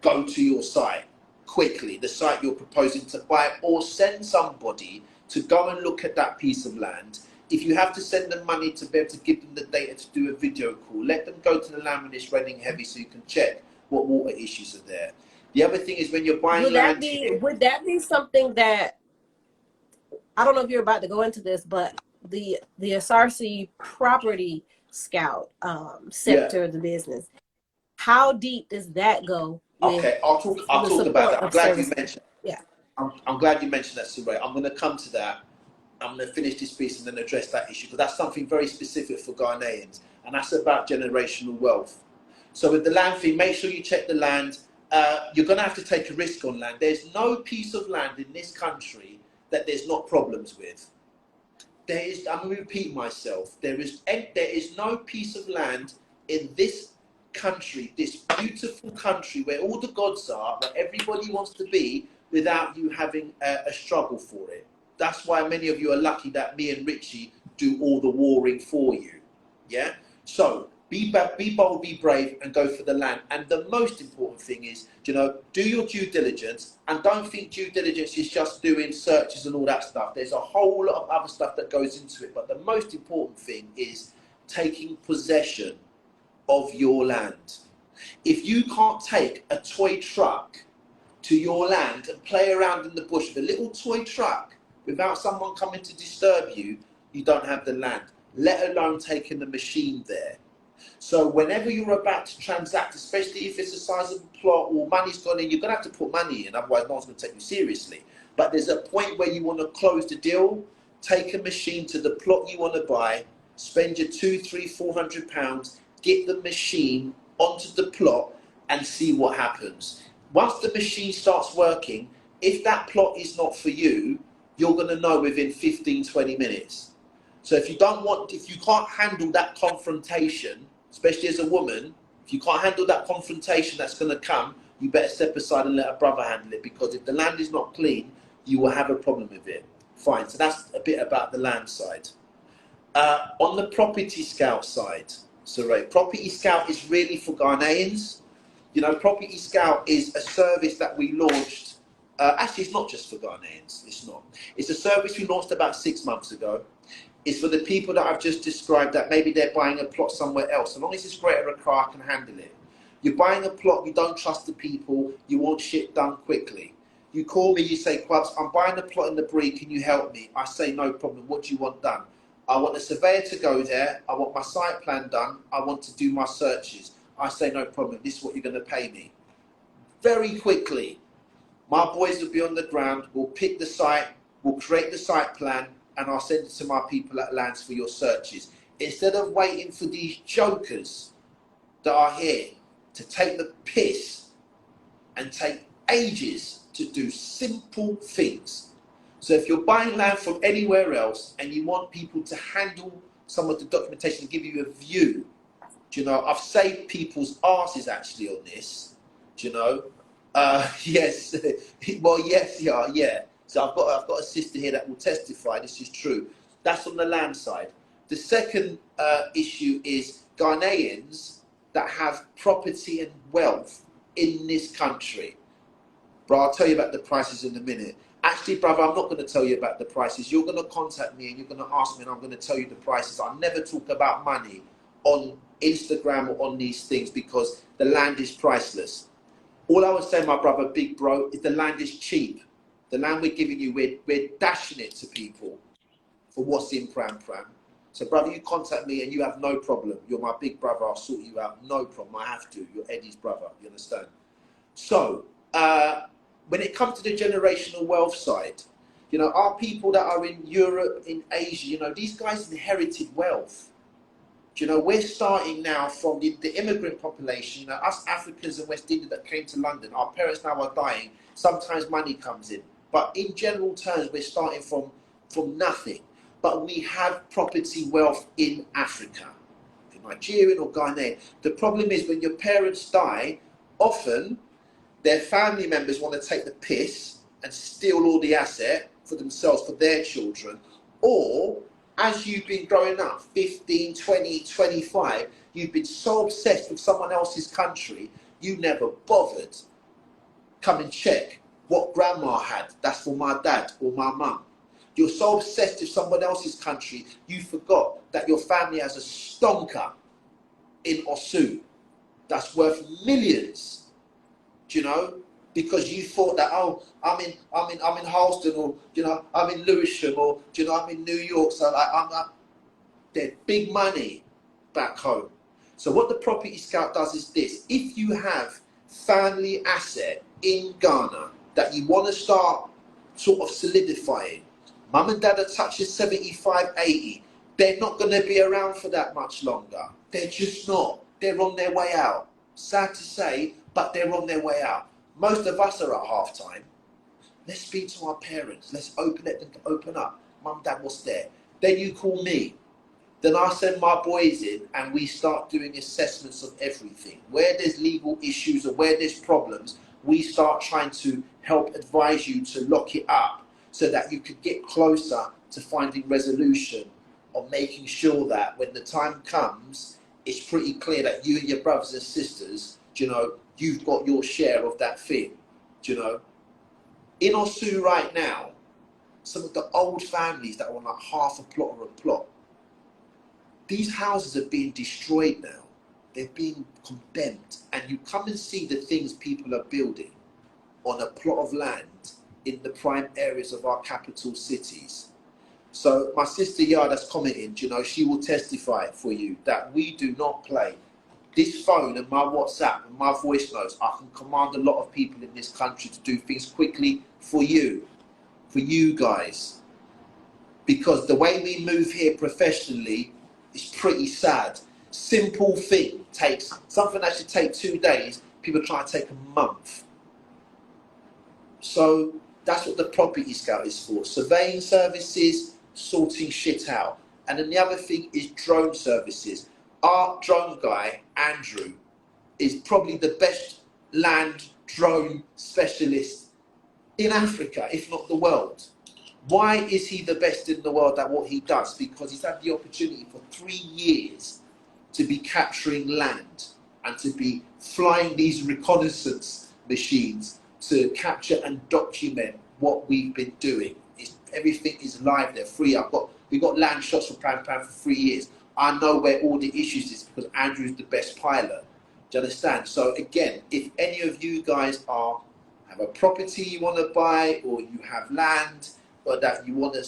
go to your site quickly, the site you're proposing to buy, or send somebody to go and look at that piece of land. If you have to send them money to be able to give them the data to do a video call, let them go to the land when it's raining heavy so you can check what water issues are there. The other thing is when you're buying land... Would that be something that, I don't know if you're about to go into this, but the Asarci property scout sector of the business, how deep does that go? Okay, I'll talk about that. I'm glad you mentioned. Yeah, I'm glad you mentioned that, Saray. I'm going to come to that. I'm going to finish this piece and then address that issue, because that's something very specific for Ghanaians, and that's about generational wealth. So with the land thing, make sure you check the land. You're going to have to take a risk on land. There's no piece of land in this country that there's not problems with. I'm going to repeat myself. There is no piece of land in this country, this beautiful country where all the gods are, where everybody wants to be, without you having a struggle for it. That's why many of you are lucky that me and Richie do all the warring for you. Yeah? So be bold, be brave, and go for the land. And the most important thing is, you know, do your due diligence, and don't think due diligence is just doing searches and all that stuff. There's a whole lot of other stuff that goes into it. But the most important thing is taking possession of your land. If you can't take a toy truck to your land and play around in the bush with a little toy truck without someone coming to disturb you, you don't have the land, let alone taking the machine there. So whenever you're about to transact, especially if it's a sizable plot or money's gone in, you're going to have to put money in, otherwise no one's going to take you seriously. But there's a point where you want to close the deal, take a machine to the plot you want to buy, spend your £200, £300, get the machine onto the plot and see what happens. Once the machine starts working, if that plot is not for you, you're going to know within 15, 20 minutes. So if you can't handle that confrontation, especially as a woman, if you can't handle that confrontation that's going to come, you better step aside and let a brother handle it, because if the land is not clean, you will have a problem with it. Fine, so that's a bit about the land side. On the Property Scout side, so right, Property Scout is really for Ghanaians. You know, Property Scout is a service that we launched. Actually, it's not just for Ghanaians. It's not. It's a service we launched about 6 months ago. It's for the people that I've just described, that maybe they're buying a plot somewhere else. As long as it's Greater Accra, I can handle it. You're buying a plot, you don't trust the people, you want shit done quickly. You call me, you say, Quabs, I'm buying a plot in the Bree, can you help me? I say, no problem, what do you want done? I want a surveyor to go there, I want my site plan done, I want to do my searches. I say, no problem, this is what you're going to pay me. Very quickly, my boys will be on the ground, we'll pick the site, we'll create the site plan, and I'll send it to my people at Lands for your searches. Instead of waiting for these jokers that are here to take the piss and take ages to do simple things. So if you're buying land from anywhere else and you want people to handle some of the documentation and give you a view, do you know, I've saved people's asses actually on this, do you know? Yes, well, yes, yeah. So I've got a sister here that will testify this is true. That's on the land side. The second issue is Ghanaians that have property and wealth in this country. Bro, I'll tell you about the prices in a minute. Actually, brother, I'm not going to tell you about the prices. You're going to contact me and you're going to ask me and I'm going to tell you the prices. I never talk about money on Instagram or on these things because the land is priceless. All I would say, my brother, big bro, is the land is cheap. The land we're giving you, we're dashing it to people for what's in Prampram. So, brother, you contact me and you have no problem. You're my big brother. I'll sort you out. No problem. I have to. You're Eddie's brother. You understand? So, when it comes to the generational wealth side, you know, our people that are in Europe, in Asia, you know, these guys inherited wealth. You know, we're starting now from the immigrant population, you know, us Africans and West Indians that came to London, our parents now are dying. Sometimes money comes in. But in general terms, we're starting from nothing. But we have property wealth in Africa, Nigerian or Ghanaian. The problem is when your parents die, often their family members want to take the piss and steal all the asset for themselves, for their children. Or, as you've been growing up, 15, 20, 25, you've been so obsessed with someone else's country, you never bothered. Come and check what grandma had. That's for my dad or my mum. You're so obsessed with someone else's country, you forgot that your family has a stonker in Osu that's worth millions. Do you know? Because you thought that, oh, I'm in Halston, or you know, I'm in Lewisham, or do you know, I'm in New York. So like, they're big money back home. So what the Property Scout does is this: if you have family asset in Ghana that you want to start sort of solidifying, mum and dad are touching 75, 80. They're not going to be around for that much longer. They're just not. They're on their way out. Sad to say, but they're on their way out. Most of us are at half time. Let's speak to our parents. Let's let them open up. Mum, dad, what's there? Then you call me. Then I send my boys in and we start doing assessments of everything. Where there's legal issues or where there's problems, we start trying to help advise you to lock it up so that you could get closer to finding resolution, or making sure that when the time comes, it's pretty clear that you and your brothers and sisters, you know, you've got your share of that thing, you know. In Osu right now, some of the old families that were on like half a plot or a plot, these houses are being destroyed now. They're being condemned. And you come and see the things people are building on a plot of land in the prime areas of our capital cities. So my sister Yard that's commenting, you know, she will testify for you that we do not play. This phone and my WhatsApp and my voice notes, I can command a lot of people in this country to do things quickly for you guys. Because the way we move here professionally is pretty sad. Simple thing takes, something that should take 2 days, people try to take a month. So that's what the property scout is for. Surveying services, sorting shit out. And then the other thing is drone services. Our drone guy, Andrew, is probably the best land drone specialist in Africa, if not the world. Why is he the best in the world at what he does? Because he's had the opportunity for 3 years to be capturing land and to be flying these reconnaissance machines to capture and document what we've been doing. Everything is live there, free. We got land shots for Prampram for 3 years. I know where all the issues is because Andrew is the best pilot. Do you understand? So again, if any of you guys have a property you want to buy, or you have land, or that you want to